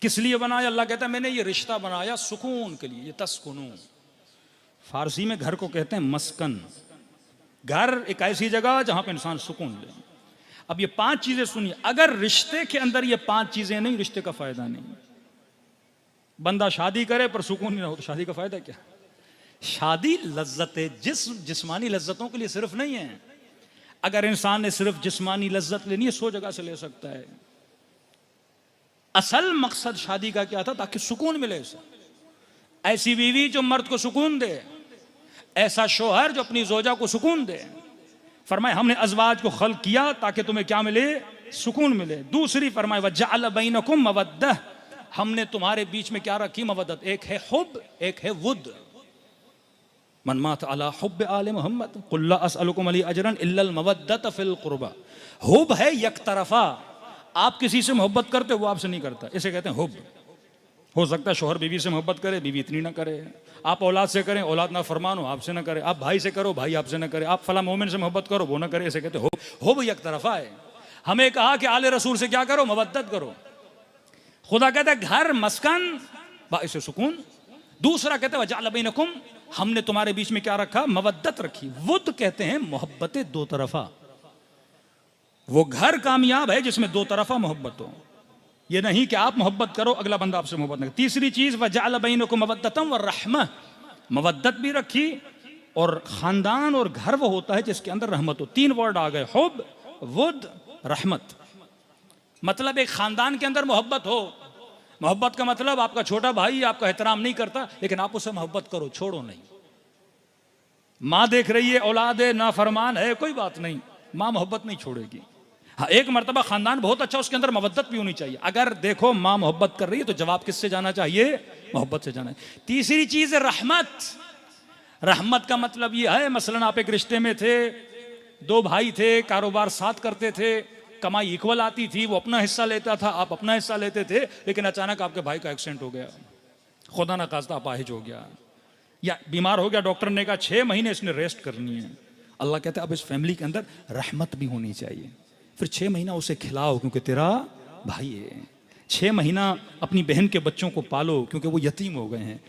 किस लिए बनाया? अल्लाह कहता है मैंने ये रिश्ता बनाया सुकून के लिए। ये तस्कुनु, फारसी में घर को कहते हैं मस्कन। घर एक ऐसी जगह जहां पर इंसान सुकून ले। अब ये पांच चीजें सुनिए, अगर रिश्ते के अंदर ये पांच चीजें नहीं, रिश्ते का फायदा नहीं। बंदा शादी करे पर सुकून नहीं हो तो शादी का फायदा क्या? शादी लज्जत जिस्मानी लज्जतों के लिए सिर्फ नहीं है। अगर इंसान ने सिर्फ जिस्मानी लज्जत लेनी है, 100 जगह से ले सकता है। असल मकसद शादी का क्या था? ताकि सुकून मिले। ऐसी बीवी जो मर्द को सुकून दे, ऐसा शोहर जो अपनी जोजा को सुकून दे। फरमाए हमने अज़वाज को खल्क किया ताकि तुम्हें क्या मिले? सुकून मिले। दूसरी फरमाए वजअल बैनकुम मवद्दह, हमने तुम्हारे बीच में क्या रखी? मवद्दत। एक है हुब, एक है वुद। मन मात अला हुब आले मोहम्मद कुल ला अस्अलुकुम अलैहि अजरन इल्ला अल मवद्दत फिल कुर्बा। हुब है एक तरफा, आप किसी से मोहब्बत करते हो, वो आपसे नहीं करता, इसे कहते हैं हुब। हो सकता है शोहर बीवी से मोहब्बत करे, बीवी इतनी ना करे। आप औलाद से करें, औलाद ना फरमान हो, आपसे ना करे। आप भाई से करो, भाई आपसे ना करे। आप फला मोमिन से मोहब्बत करो, वो ना करे, इसे कहते हो हुब एक तरफा है। हमें कहा कि आले रसूल से क्या करो? मवद्दत करो। खुदा कहता है घर मस्कन, बाइसे सुकून। दूसरा कहता है वजअल बैनकुम, हमने तुम्हारे बीच में क्या रखा? मवद्दत रखी। वुद कहते हैं मोहब्बत दो तरफा। वो घर कामयाब है जिसमें दो तरफा मोहब्बत हो। ये नहीं कि आप मोहब्बत करो, अगला बंदा आपसे मोहब्बत नहीं। तीसरी चीज वजअल बैनकुम मवद्दतम व रहमह, मवद्दत भी रखी। और खानदान और घर वो होता है जिसके अंदर रहमत हो। 3 वर्ड आ गए, हुब, वुद, रहमत। मतलब एक खानदान के अंदर मोहब्बत हो। मोहब्बत का मतलब आपका छोटा भाई आपका एहतराम नहीं करता, लेकिन आप उससे मोहब्बत करो, छोड़ो नहीं। माँ देख रही है औलाद है नाफरमान है, कोई बात नहीं, माँ मोहब्बत नहीं छोड़ेगी। हाँ, एक मर्तबा खानदान बहुत अच्छा, उसके अंदर मोहब्बत भी होनी चाहिए। अगर देखो माँ मोहब्बत कर रही है तो जवाब किससे जाना चाहिए? मोहब्बत से जाना है। तीसरी चीज है रहमत। रहमत का मतलब ये है, मसलन आप एक रिश्ते में थे, 2 भाई थे, कारोबार साथ करते थे, कमाई इक्वल आती थी, वो अपना हिस्सा लेता था, आप अपना हिस्सा लेते थे, लेकिन अचानक आपके भाई का एक्सीडेंट हो गया, खुदा ना खास्ता अपाहिज हो गया या बीमार हो गया। डॉक्टर ने कहा 6 महीने इसने रेस्ट करनी है। अल्लाह कहता है अब इस फैमिली के अंदर रहमत भी होनी चाहिए। फिर 6 महीना उसे खिलाओ क्योंकि तेरा भाई है। 6 महीना अपनी बहन के बच्चों को पालो क्योंकि वो यतीम हो गए हैं।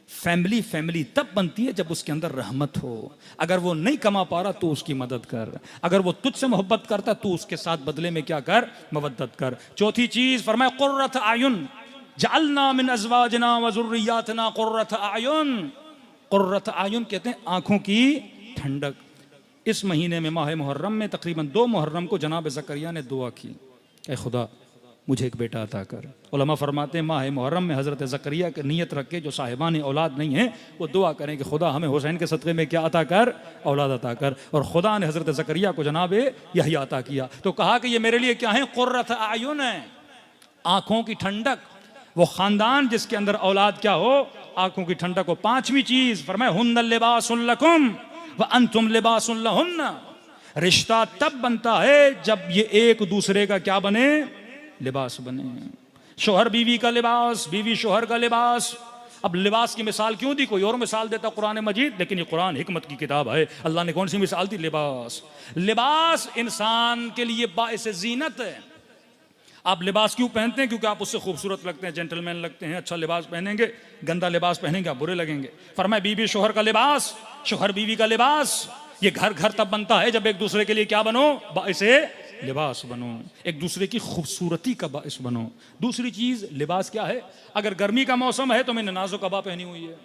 फैमिली तब बनती है जब उसके अंदर रहमत हो। अगर वो नहीं कमा पा रहा तो उसकी मदद कर। अगर वो तुझसे मोहब्बत करता तो उसके साथ बदले में क्या कर? मवद्दत कर। चौथी चीज फरमाया कुर्रत आयुन जअलना मिन अज़वाजना व ज़ुर्रियातना कुर्रत आयुन। कुर्रत आयुन कहते हैं आंखों की ठंडक। इस महीने में माह मुहर्रम में तकरीबन 2 मुहर्रम को जनाब ज़करिया ने दुआ की, ऐ खुदा मुझे एक बेटा अता कर। उलमा फरमाते हैं माह मुहर्रम में हज़रत ज़करिया की नीयत रख के जो साहिबान औलाद नहीं है वो दुआ करें कि खुदा हमें हुसैन के सदक़े में क्या अता कर? औलाद अता कर। और खुदा ने हज़रत ज़करिया को जनाब यही अता किया। तो कहा कि ये मेरे लिए क्या है? कुर्रत आयुन है, आँखों की ठंडक। वो ख़ानदान जिसके अंदर औलाद क्या हो? आँखों की ठंडक हो। 5वीं चीज़ फरमाया हुन्ना लिबासुन लकुम व अंतुम लिबासुन लहुन्ना। रिश्ता तब बनता है जब ये एक दूसरे का क्या बने? लिबास बने। शोहर बीवी का लिबास, बीवी शोहर का लिबास। अब लिबास की मिसाल क्यों दी? कोई और मिसाल देता कुरान मजीद, लेकिन ये कुरान हिकमत की किताब है। अल्लाह ने कौन सी मिसाल दी? लिबास। लिबास इंसान के लिए बाइस ज़ीनत है। आप लिबास क्यों पहनते हैं? क्योंकि आप उससे खूबसूरत लगते हैं, जेंटलमैन लगते हैं। अच्छा लिबास पहनेंगे, गंदा लिबास पहनेंगे आप बुरे लगेंगे। फरमाया बीवी शोहर का लिबास, शोहर बीवी का लिबास। ये घर घर तब बनता है जब एक दूसरे के लिए क्या बनो? बाइसे लिबास बनो, एक दूसरे की खूबसूरती का बाइस बनो। दूसरी चीज लिबास क्या है? अगर गर्मी का मौसम है तो मैंने नाजुक अबा पहनी हुई है,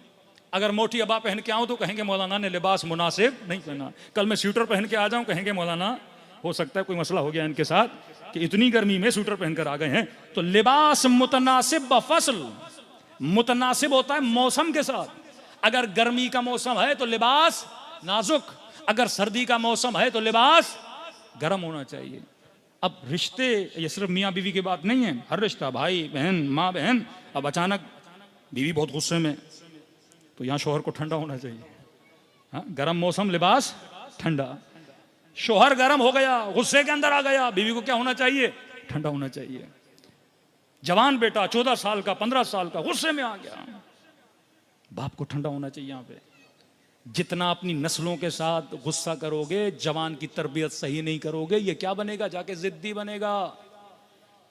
अगर मोटी अबा पहन के आऊं तो कहेंगे मौलाना ने लिबास मुनासिब नहीं पहना। कल मैं स्वेटर पहन के आ जाऊं कहेंगे मौलाना हो सकता है कोई मसला हो गया इनके साथ कि इतनी गर्मी में स्वेटर पहनकर आ गए हैं। तो लिबास मुतनासिब बफसल, मुतनासिब होता है मौसम के साथ। अगर गर्मी का मौसम है तो लिबास नाजुक, अगर सर्दी का मौसम है तो लिबास गर्म होना चाहिए। अब रिश्ते ये सिर्फ मियाँ बीवी की बात नहीं है, हर रिश्ता, भाई बहन, माँ बहन। अब अचानक बीवी बहुत गुस्से में, तो यहाँ शोहर को ठंडा होना चाहिए। हाँ, गर्म मौसम लिबास ठंडा। शोहर गर्म हो गया, गुस्से के अंदर आ गया, बीवी को क्या होना चाहिए? ठंडा होना चाहिए। जवान बेटा 14 साल का 15 साल का गुस्से में आ गया, बाप को ठंडा होना चाहिए। यहाँ पे जितना अपनी नस्लों के साथ गुस्सा करोगे, जवान की तरबियत सही नहीं करोगे, ये क्या बनेगा? जाके जिद्दी बनेगा।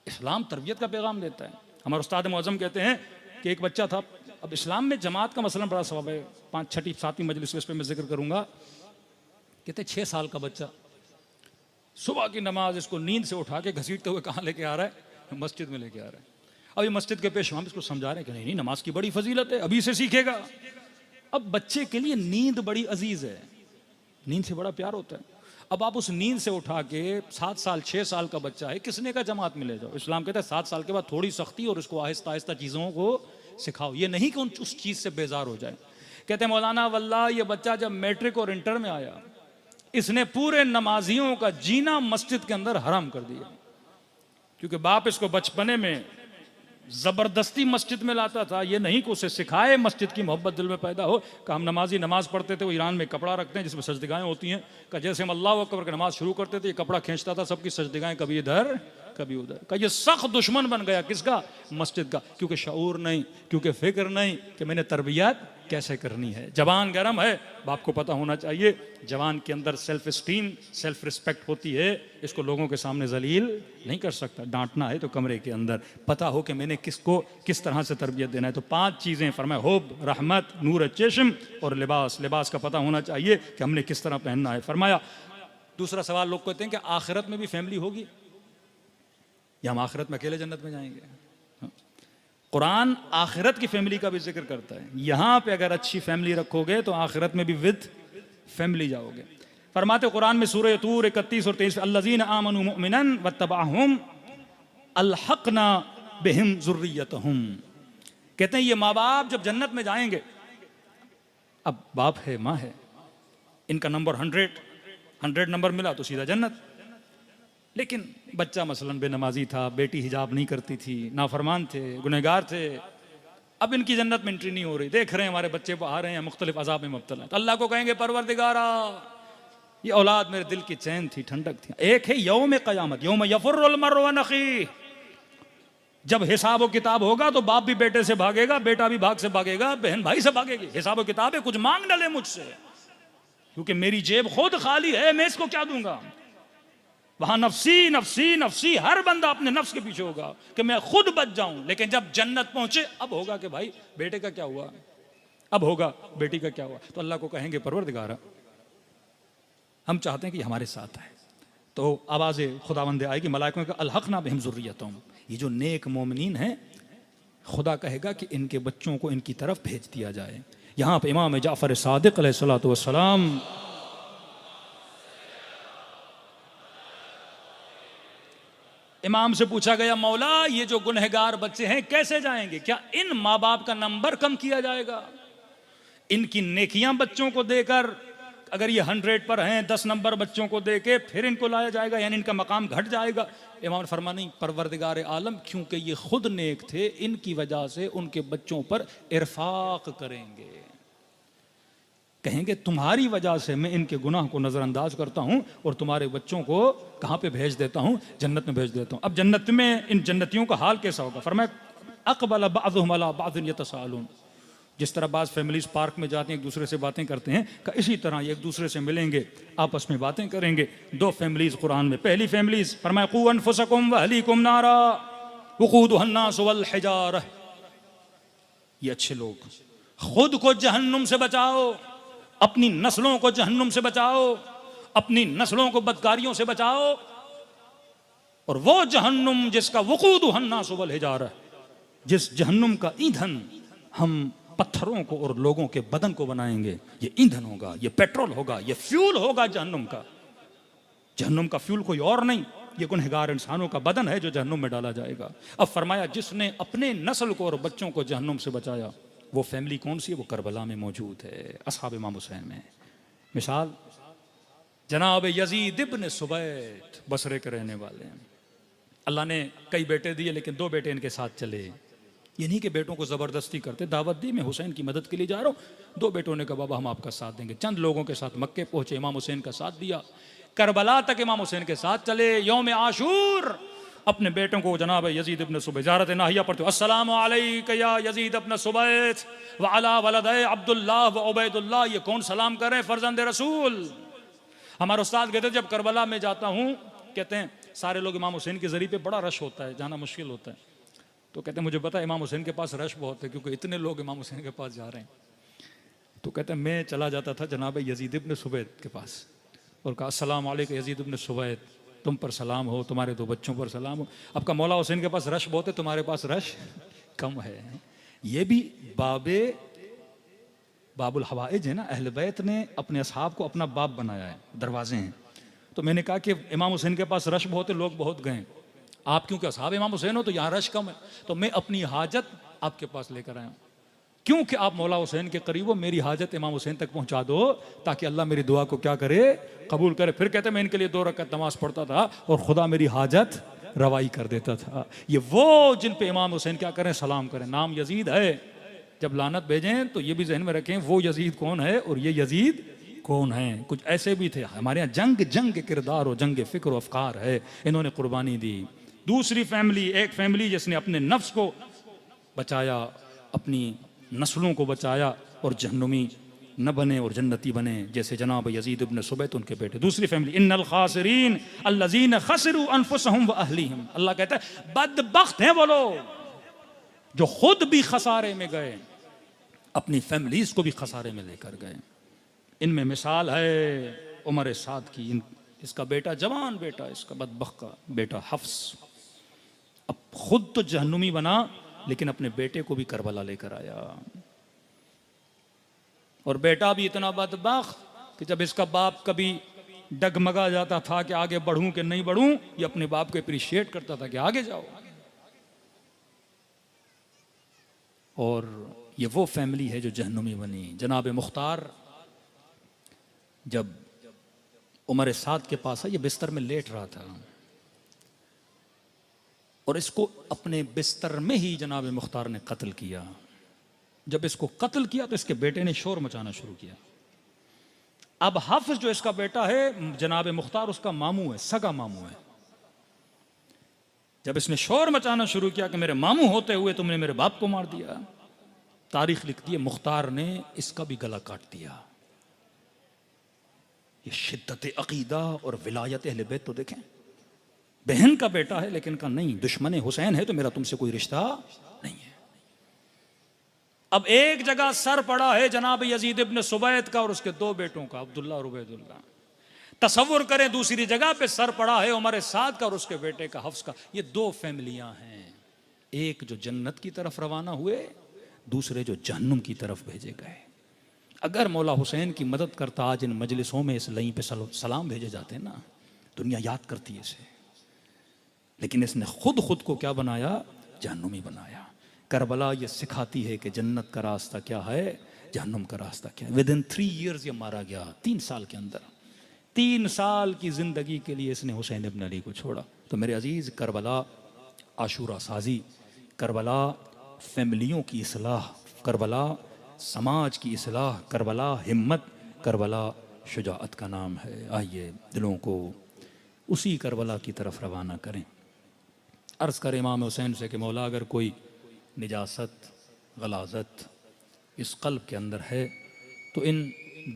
इस्लाम तरबियत का पैगाम देता है। हमारे उस्ताद मुअज़्ज़म कहते हैं कि एक बच्चा था, अब इस्लाम में जमात का मसला बड़ा सवाब है, 5, 6, 7वीं मजलिस इस पे मैं जिक्र करूंगा। कहते 6 साल का बच्चा सुबह की नमाज इसको नींद से उठा के घसीटते हुए कहाँ लेके आ रहा है? मस्जिद में लेके आ रहा है। अभी मस्जिद के पेश हम इसको समझा रहे हैं कि नहीं नहीं, नमाज की बड़ी फजीलत है, अभी से सीखेगा। अब बच्चे के लिए नींद बड़ी अजीज है, नींद से बड़ा प्यार होता है। अब आप उस नींद से उठा के 7 साल 6 साल का बच्चा है, किसने का जमात में ले जाओ? इस्लाम कहता है 7 साल के बाद थोड़ी सख्ती और इसको आहिस्ता आहिस्ता चीज़ों को सिखाओ। ये नहीं कि उस चीज़ से बेजार हो जाए। कहते हैं मौलाना वल्लाह ये बच्चा जब मैट्रिक और इंटर में आया, इसने पूरे नमाजियों का जीना मस्जिद के अंदर हराम कर दिया। क्योंकि बाप इसको बचपने में जबरदस्ती मस्जिद में लाता था, ये नहीं कि उसे सिखाए, मस्जिद की मोहब्बत दिल में पैदा हो। कि हम नमाजी नमाज पढ़ते थे, वो ईरान में कपड़ा रखते हैं जिसमें सजदगाहें होती हैं, का जैसे हम अल्लाह अकबर की नमाज शुरू करते थे, ये कपड़ा खींचता था, सबकी सजदगाहें कभी इधर कभी उधर। का ये सख्त दुश्मन बन गया, किसका? मस्जिद का। क्योंकि शऊर नहीं, क्योंकि फिक्र नहीं कि मैंने तरबियत कैसे करनी है। जवान गर्म है, बाप को पता होना चाहिए जवान के अंदर सेल्फ स्टीम, सेल्फ रिस्पेक्ट होती है, इसको लोगों के सामने जलील नहीं कर सकता। डांटना है तो कमरे के अंदर, पता हो कि मैंने किसको किस तरह से तरबियत देना है। तो 5 चीज़ें फरमाया, हुब, रहमत, नूर चश्म और लिबास। लिबास का पता होना चाहिए कि हमने किस तरह पहनना है। फरमाया दूसरा सवाल, लोग कहते हैं कि आखिरत में भी फैमिली होगी या हम आखिरत में अकेले जन्नत में जाएंगे? कुरान आखिरत की फैमिली का भी जिक्र करता है। यहाँ पे अगर अच्छी फैमिली रखोगे तो आखिरत में भी विद फैमिली जाओगे। फरमाते कुरान में सूरह तूर 31 और 23, अल्लज़ीना आमनू मुमिनन वत्तबअहुम अलहक़ना बिहिम ज़ुर्रियतहुम। कहते हैं ये माँ बाप जब जन्नत में जाएंगे, अब बाप है माँ है, इनका नंबर 100 नंबर मिला तो सीधा जन्नत। लेकिन बच्चा मसलन बेनमाजी था, बेटी हिजाब नहीं करती थी, नाफरमान थे, गुनहगार थे, अब इनकी जन्नत में एंट्री नहीं हो रही। देख रहे हैं हमारे बच्चे आ रहे हैं मुख्तलिफ अजाब में मुब्तला, तो अल्लाह को कहेंगे परवरदिगारा ये औलाद मेरे दिल की चैन थी, ठंडक थी। एक है यौम क़यामत, यौम यफ़ुर्रुल मर्उ अन अख़ीह, जब हिसाब व किताब होगा तो बाप भी बेटे से भागेगा, बेटा भी भाग से भागेगा, बहन भाई से भागेगी। हिसाब व किताब है, कुछ मांग न ले मुझसे, क्योंकि मेरी जेब खुद खाली है, मैं इसको क्या दूंगा। वहां नफसी नफसी नफसी, हर बंदा अपने नफ्स के पीछे होगा कि मैं खुद बच जाऊं। लेकिन जब जन्नत पहुंचे, अब होगा कि भाई बेटे का क्या हुआ, अब होगा बेटी का क्या हुआ। तो अल्लाह को कहेंगे परवरदिगारा हम चाहते हैं कि हमारे साथ आए। तो आवाज़ खुदावंद आएगी मलाइकों का, अलहक़ना बिहिम ज़ुर्रियतहुम। ये जो नेक मोमिनीन हैं, खुदा कहेगा कि इनके बच्चों को इनकी तरफ भेज दिया जाए। यहाँ पर इमाम जाफ़र सादिक़ अलैहिस्सलातु वस्सलाम इमाम से पूछा गया, मौला ये जो गुनहगार बच्चे हैं कैसे जाएंगे? क्या इन माँ बाप का नंबर कम किया जाएगा? इनकी नेकियां बच्चों को देकर, अगर ये 100 पर हैं, 10 नंबर बच्चों को देके फिर इनको लाया जाएगा, यानी इनका मकाम घट जाएगा? इमाम ने फरमाया नहीं, परवरदिगार आलम क्योंकि ये खुद नेक थे, इनकी वजह से उनके बच्चों पर इरफाक करेंगे। कहेंगे तुम्हारी वजह से मैं इनके गुनाह को नज़रअंदाज करता हूँ और तुम्हारे बच्चों को कहाँ पे भेज देता हूँ? जन्नत में भेज देता हूँ। अब जन्नत में इन जन्नतियों का हाल कैसा होगा? फरमाया अक़बल बअज़ुहुम अला बअज़िन यतसाअलून। जिस तरह बाज़ फैमिलीज पार्क में जाते हैं, एक दूसरे से बातें करते हैं, का इसी तरह ये एक दूसरे से मिलेंगे, आपस में बातें करेंगे। 2 फैमिलीज कुरान में, पहली फैमिलीज फरमाया क़ू अनफुसकुम व अहलीकुम नारा वक़ूदुहा अन्नास वल हिजारह। ये अच्छे लोग, खुद को जहन्नुम से बचाओ, अपनी नस्लों को जहन्नुम से बचाओ, अपनी नस्लों को बदकारियों से बचाओ, और वो जहन्नुम जिसका वक़ूदुहा अन्नास वल हिजारह, जिस जहन्नुम का ईंधन हम पत्थरों को और लोगों के बदन को बनाएंगे, ये ईंधन होगा, ये पेट्रोल होगा, ये फ्यूल होगा जहन्नुम का। जहन्नुम का फ्यूल कोई और नहीं, ये गुनहगार इंसानों का बदन है जो जहन्नुम में डाला जाएगा। अब फरमाया जिसने अपने नस्ल को और बच्चों को जहन्नुम से बचाया, वो फैमिली कौन सी है? वो करबला में मौजूद है, असहाब इमाम हुसैन में। मिसाल जनाब यजीद इब्न सुबैत, बसरे के रहने वाले हैं। अल्लाह ने कई बेटे दिए, लेकिन 2 बेटे इनके साथ चले। ये नहीं कि बेटों को ज़बरदस्ती करते, दावत दी मैं हुसैन की मदद के लिए जा रहा हूँ। 2 बेटों ने कहा बाबा हम आपका साथ देंगे। चंद लोगों के साथ मक्के पहुंचे, इमाम हुसैन का साथ दिया, करबला तक इमाम हुसैन के साथ चले। यौम आशूर अपने बेटों को जनाब यजीद इब्न सुबैत ज़ियारत नाहिया पढ़ते, अस्सलामु अलैका या यजीद इब्न सुबैत व अला वलदै अब्दुल्लाह व उबैदुल्लाह। ये कौन सलाम कर रहे हैं? फर्जंद रसूल। हमारे उस्ताद कहते जब करबला में जाता हूँ, कहते हैं सारे लोग इमाम हुसैन के ज़रिए पे बड़ा रश होता है, जाना मुश्किल होता है। तो कहते हैं मुझे पता है इमाम हुसैन के पास रश बहुत है, क्योंकि इतने लोग इमाम हुसैन के पास जा रहे हैं। तो कहते हैं मैं चला जाता था जनाब यजीद इब्न सुबैत के पास और कहा अस्सलाम वालेकुम यजीद इब्न सुबैत, तुम पर सलाम हो, तुम्हारे 2 बच्चों पर सलाम हो। आपका मौला हुसैन के पास रश बहुत है, तुम्हारे पास रश कम है। ये भी बाबुल हवाइज है ना, अहले बैत ने अपने असहाब को अपना बाप बनाया है, दरवाजे हैं। तो मैंने कहा कि इमाम हुसैन के पास रश बहुत है, लोग बहुत गए, आप क्योंकि असहाब इमाम हुसैन हो तो यहाँ रश कम है, तो मैं अपनी हाजत आपके पास लेकर आया हूँ, क्योंकि आप मौला हुसैन के करीब हो, मेरी हाजत इमाम हुसैन तक पहुँचा दो ताकि अल्लाह मेरी दुआ को क्या करे? कबूल करे। फिर कहते मैं इनके लिए 2 रकात नमाज पढ़ता था और खुदा मेरी हाजत रवाई कर देता था। ये वो जिन पे इमाम हुसैन क्या करें? सलाम करें। नाम यजीद है, जब लानत भेजें तो ये भी जहन में रखें वो यजीद कौन है और ये यजीद कौन है। कुछ ऐसे भी थे हमारे यहाँ, जंग के किरदार और जंग फिक्र अफकार है, इन्होंने कुर्बानी दी। दूसरी फैमिली, एक फैमिली जिसने अपने नफ्स को बचाया, अपनी नस्लों को बचाया और जहन्नुमी न बने और जन्नती बने, जैसे जनाब यजीद इब्न सुबैत उनके बेटे। दूसरी फैमिली इन्नल खासिरीन अल्लज़ीन खसिरू अनफुसहुम व अहलीहिम, अल्लाह कहता है बदबख्त हैं वो लोग जो खुद भी खसारे में गए, अपनी फैमिलीज को भी खसारे में लेकर गए। इनमें मिसाल है उमर साद की। इसका बेटा, जवान बेटा, इसका बदबख्त का बेटा हफ्स, अब खुद तो जहन्नुमी बना लेकिन अपने बेटे को भी करबला लेकर आया। और बेटा भी इतना बदबख्त कि जब इसका बाप कभी डगमगा जाता था कि आगे बढ़ूं कि नहीं बढ़ूं, ये अपने बाप को अप्रिशिएट करता था कि आगे जाओ। और ये वो फैमिली है जो जहन्नुमी बनी। जनाब मुख्तार जब उमर साद के पास है, ये बिस्तर में लेट रहा था और इसको अपने बिस्तर में ही जनाब मुख्तार ने कत्ल किया। जब इसको कत्ल किया तो इसके बेटे ने शोर मचाना शुरू किया। अब हाफिज जो इसका बेटा है, जनाब मुख्तार उसका मामू है, सगा मामू है। जब इसने शोर मचाना शुरू किया कि मेरे मामू होते हुए तुमने मेरे बाप को मार दिया, तारीख लिखती है मुख्तार ने इसका भी गला काट दिया। ये शिद्दत अकीदा और विलायत अहले बैत तो देखें। बहन का बेटा है लेकिन का नहीं, दुश्मन हुसैन है तो मेरा तुमसे कोई रिश्ता नहीं है। अब एक जगह सर पड़ा है जनाब यजीद इब्न सुबैत का और उसके 2 बेटों का, अब्दुल्ला और उबैदुल्ला। तसव्वुर करें दूसरी जगह पे सर पड़ा है उमर साद का और उसके बेटे का हफ्स का। ये 2 फैमिलियां हैं, एक जो जन्नत की तरफ रवाना हुए, दूसरे जो जहन्नुम की तरफ भेजे गए। अगर मौला हुसैन की मदद करता आज इन मजलिसों में इस लई पे सलाम भेजे जाते ना, दुनिया याद करती है इसे, लेकिन इसने खुद को क्या बनाया? जहन्नुमी बनाया। करबला ये सिखाती है कि जन्नत का रास्ता क्या है, जहन्नुम का रास्ता क्या है। विदिन 3 इयर्स ये मारा गया, 3 साल के अंदर। 3 साल की जिंदगी के लिए इसने हुसैन इब्न अली को छोड़ा। तो मेरे अजीज, करबला आशूरा साजी, करबला फैमिलियों की इसलाह, करबला समाज की इसलाह, करबला हिम्मत, करबला शुजाअत का नाम है। आइए दिलों को उसी करबला की तरफ रवाना करें। अर्ज़ करें इमाम हुसैन से कि मौला अगर कोई निजासत, गलाजत इस क़ल्ब के अंदर है तो इन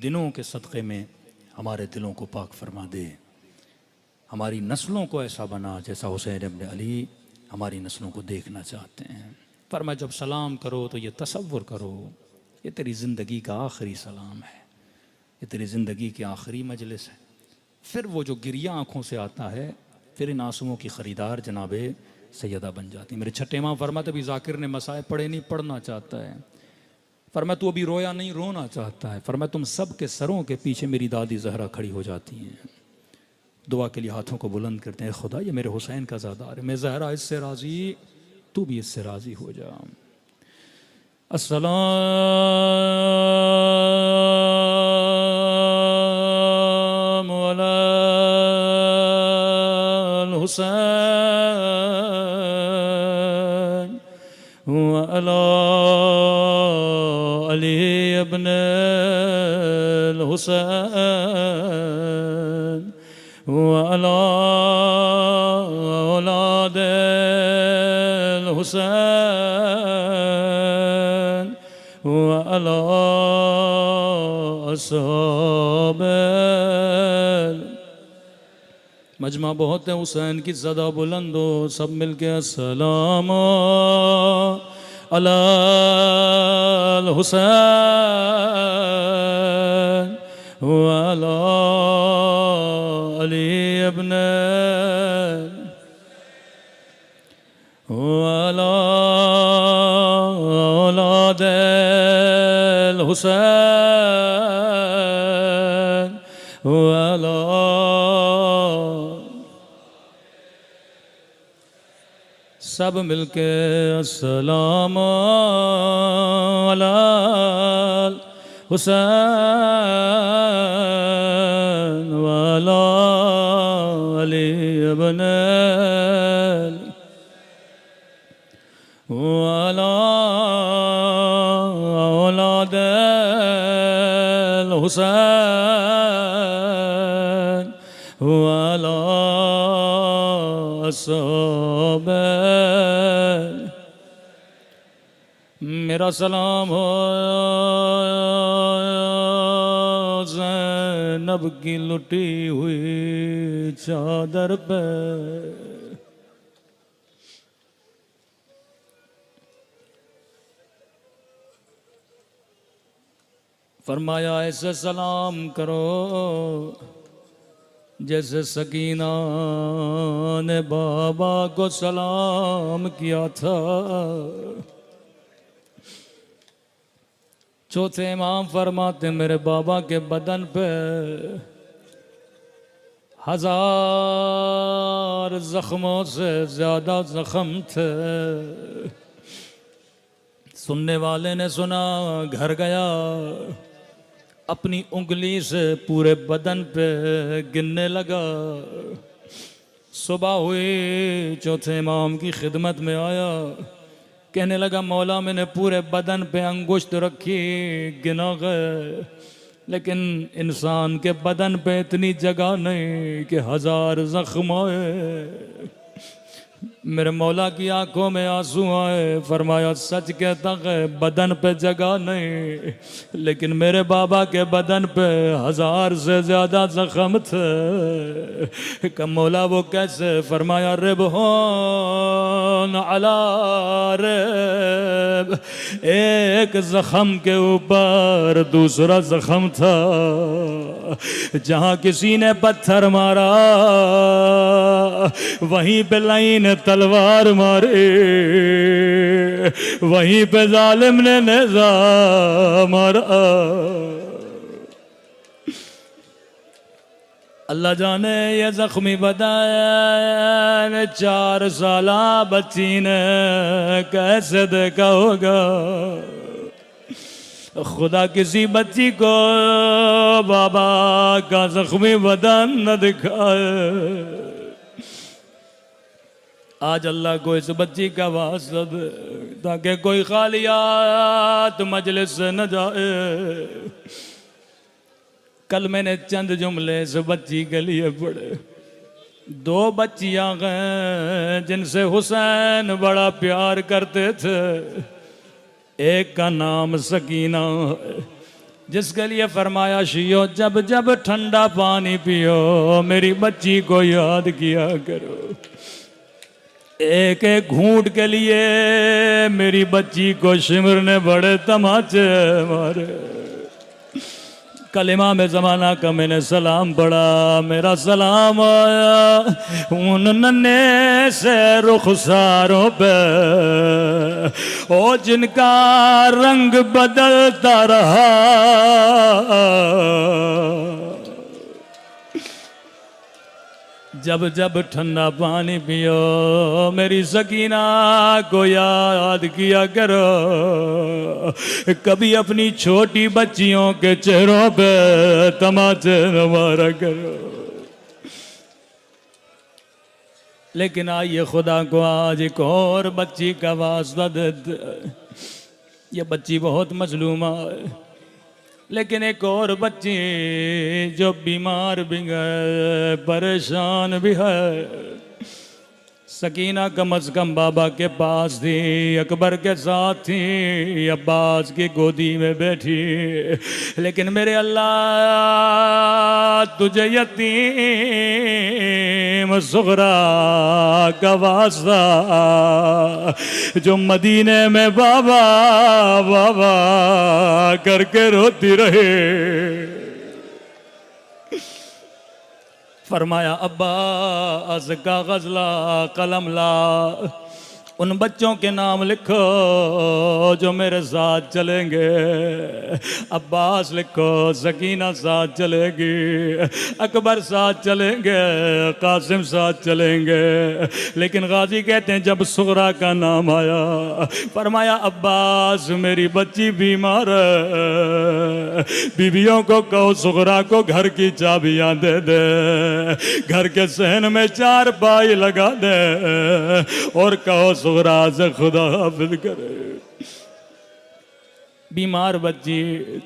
दिनों के सदक़े में हमारे दिलों को पाक फरमा दे, हमारी नस्लों को ऐसा बना जैसा हुसैन इब्न अली हमारी नस्लों को देखना चाहते हैं। फरमा जब सलाम करो तो ये तसव्वुर करो ये तेरी ज़िंदगी का आखिरी सलाम है, ये तेरी ज़िंदगी की आखिरी मजलिस है। फिर वो जो गिरिया आँखों से आता है, फिर इन आंसुओं की ख़रीदार जनाबे सैयदा बन जाती। मेरे छठे इमाम फरमाते अभी जाकिर ने मसाए पढ़े नहीं, पढ़ना चाहता है। फरमा तू अभी रोया नहीं, रोना चाहता है। फरमा तुम सब के सरों के पीछे मेरी दादी जहरा खड़ी हो जाती हैं। दुआ के लिए हाथों को बुलंद करते हैं, खुदा ये मेरे हुसैन का ज़ादार है, मैं ज़हरा इससे राज़ी, तू भी इससे राज़ी हो जा। अस्सलामु अलल हुसैन व अला अली इब्न अल हुसैन व अला औलाद अल हुसैन व अला अस्हाब मजमा बहुत है, हुसैन की सदा बुलंद हो, सब मिलके अस्सलाम अलल हुसैन व अला अली इब्न व अला औलाद अल हुसैन व अला सब मिलके अस्सलाम अलल हुसैन व अला अली इब्न व अला औलाद अल हुसैन व अला अस्हाब। मेरा सलाम हो ज़ैनब की लुटी हुई चादर पे, फरमाया ऐसे सलाम करो जैसे सकीना ने बाबा को सलाम किया था। चौथे इमाम फरमाते मेरे बाबा के बदन पे 1000 जख्मों से ज्यादा जख्म थे। सुनने वाले ने सुना, घर गया, अपनी उंगली से पूरे बदन पे गिनने लगा। सुबह हुई, चौथे इमाम की खिदमत में आया, कहने लगा मौला मैंने पूरे बदन पे अंगुश्त रखी, गिना गए, लेकिन इंसान के बदन पे इतनी जगह नहीं कि 1000 जख्म आए। मेरे मौला की आंखों में आंसू आए, फरमाया सच कहता है बदन पे जगह नहीं, लेकिन मेरे बाबा के बदन पे 1000 से ज्यादा जख्म थे। कब मौला वो कैसे? फरमाया रिबहोन अला रिब, एक जख्म के ऊपर दूसरा जख्म था। जहां किसी ने पत्थर मारा वहीं पे लाइन तलवार मारे, वहीं पे जालिम ने नेज़ा मारा। अल्लाह जाने ये जख्मी बदन 4 साला बच्ची ने कैसे देखा होगा। खुदा किसी बच्ची को बाबा का जख्मी बदन न दिखाए। आज अल्लाह को इस बच्ची का वास्ता दे ताकि कोई खालियात मजलिस से न जाए। कल मैंने चंद जुमले इस बच्ची के लिए पढ़े। 2 बच्चियां हैं जिनसे हुसैन बड़ा प्यार करते थे। एक का नाम सकीना है, जिसके लिए फरमाया शियो जब जब ठंडा पानी पियो मेरी बच्ची को याद किया करो। एक एक घूंट के लिए मेरी बच्ची को शिमर ने बड़े तमाचे मारे। कलिमा में ज़माना का मैंने सलाम पढ़ा, मेरा सलाम आया उन नन्हे से रुखसारों पे ओ जिनका रंग बदलता रहा। जब जब ठंडा पानी पियो मेरी सकीना को याद किया करो, कभी अपनी छोटी बच्चियों के चेहरों पे तमाचे न मारा करो। लेकिन आइए खुदा को आज एक और बच्ची का वास्ता देते। ये बच्ची बहुत मजलूमा है, लेकिन एक और बच्ची जो बीमार भी है, परेशान भी है। सकीना कम अज कम बाबा के पास थी, अकबर के साथ थी, अब्बास की गोदी में बैठी। लेकिन मेरे अल्लाह तुझे यतीम सुगरा का वास्ता जो मदीने में बाबा बाबा करके रोती रहे, फरमाया अब्बास कागज ला, कलम ला, उन बच्चों के नाम लिखो जो मेरे साथ चलेंगे। अब्बास लिखो, सकीना साथ चलेगी, अकबर साथ चलेंगे, कासिम साथ चलेंगे। लेकिन गाजी कहते हैं जब सुगरा का नाम आया, फरमाया अब्बास मेरी बच्ची बीमार है, बीवियों को कहो सुगरा को घर की चाबियां दे दे, घर के सहन में 4 पाई लगा दे और कहो सुगरा से खुदा हाफिज करे। बीमार बच्ची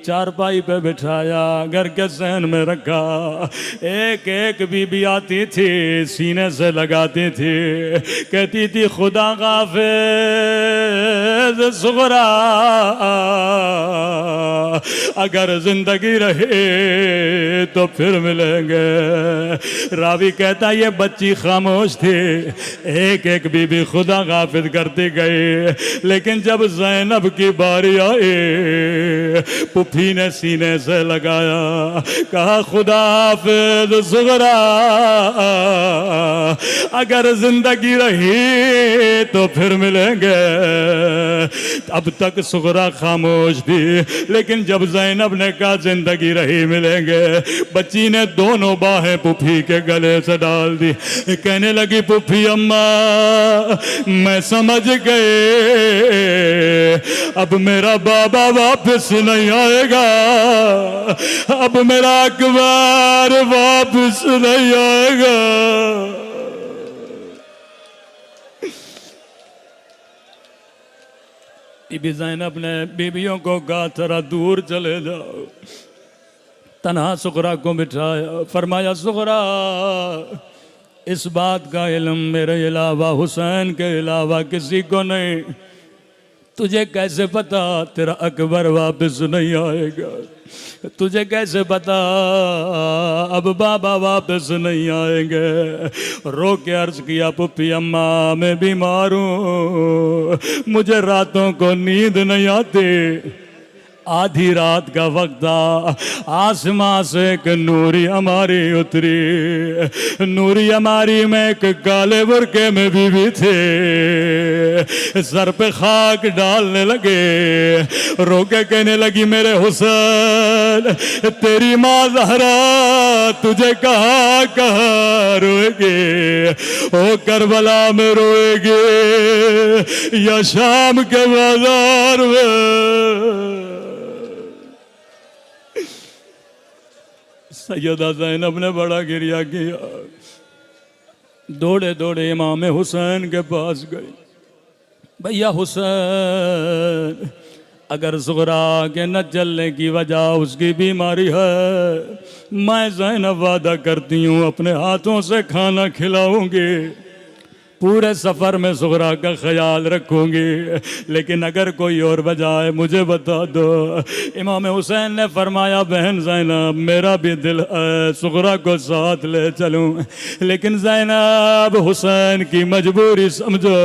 चारपाई पे बिठाया, घर के सहन में रखा। एक एक बीबी आती थी, सीने से लगाती थी, कहती थी खुदा हाफिज सुगरा अगर जिंदगी रहे तो फिर मिलेंगे। रावी कहता ये बच्ची खामोश थी, एक एक बीबी खुदा हाफिज करती गई। लेकिन जब ज़ैनब की बारी आई, पुफी ने सीने से लगाया, कहा खुदा हाफिज सुगरा अगर जिंदगी रही तो फिर मिलेंगे। अब तक सुगरा खामोश थी, लेकिन जब ज़ैनब ने कहा जिंदगी रही मिलेंगे, बच्ची ने दोनों बाहें पुफी के गले से डाल दी। कहने लगी पुफी अम्मा मैं समझ गए, अब मेरा बाबा वापस नहीं आएगा, अब मेरा अकबर वापस नहीं आएगा। बीबी ज़ैनब ने बीबियों को कहा थोड़ा दूर चले जाओ। तन्हा सुगरा को बिठाया, फरमाया सुगरा इस बात का इल्म मेरे अलावा, हुसैन के अलावा किसी को नहीं। तुझे कैसे पता तेरा अकबर वापस नहीं आएगा? तुझे कैसे पता अब बाबा वापस नहीं आएंगे? रो के अर्ज किया पुप्पी अम्मा मैं बीमार हूँ, मुझे रातों को नींद नहीं आती। आधी रात का वक्त था, आसमां से एक नूरी हमारी उतरी। नूरी हमारी में एक काले बुरके में बीवी थे, सर पे खाक डालने लगे, रोके कहने लगी मेरे हुसैन तेरी माँ ज़हरा तुझे कहाँ कहाँ रोएगी? ओ करबला में रोएगी या शाम के बाजार में? सैयदा ज़ैनब ने बड़ा गिरिया किया, दौड़े दौड़े इमाम हुसैन के पास गई। भैया हुसैन अगर ज़ुहरा के न चलने की वजह उसकी बीमारी है, मैं ज़ैनब वादा करती हूँ अपने हाथों से खाना खिलाऊंगी, पूरे सफ़र में ज़ुहरा का ख्याल रखूंगी। लेकिन अगर कोई और वजह है मुझे बता दो। इमाम हुसैन ने फरमाया बहन ज़ैनब मेरा भी दिल है ज़ुहरा को साथ ले चलूं, लेकिन ज़ैनब हुसैन की मजबूरी समझो।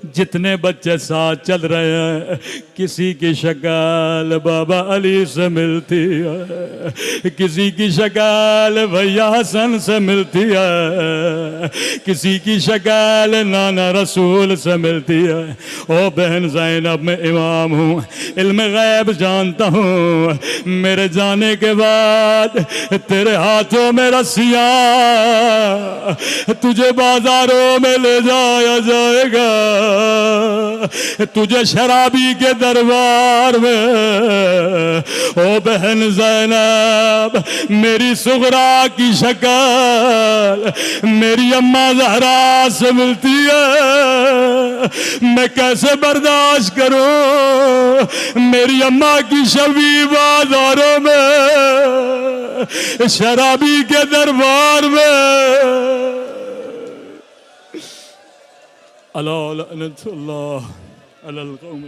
जितने बच्चे साथ चल रहे हैं किसी की शक्ल बाबा अली से मिलती है, किसी की शक्ल भैया हसन से मिलती है, किसी की शक्ल नाना रसूल से मिलती है। ओ बहन ज़ैनब मैं इमाम हूँ, इल्म गैब जानता हूँ, मेरे जाने के बाद तेरे हाथों में रस्सियाँ तुझे बाजारों में ले जाया जाएगा, तुझे शराबी के दरबार में। ओ बहन ज़ैनब मेरी सुगरा की शक्ल मेरी अम्मा ज़हरा से मिलती है, मैं कैसे बर्दाश्त करूं मेरी अम्मा की शबी बाजारों में शराबी के दरबार में। अला लअनतुल्लाह अलल कौम।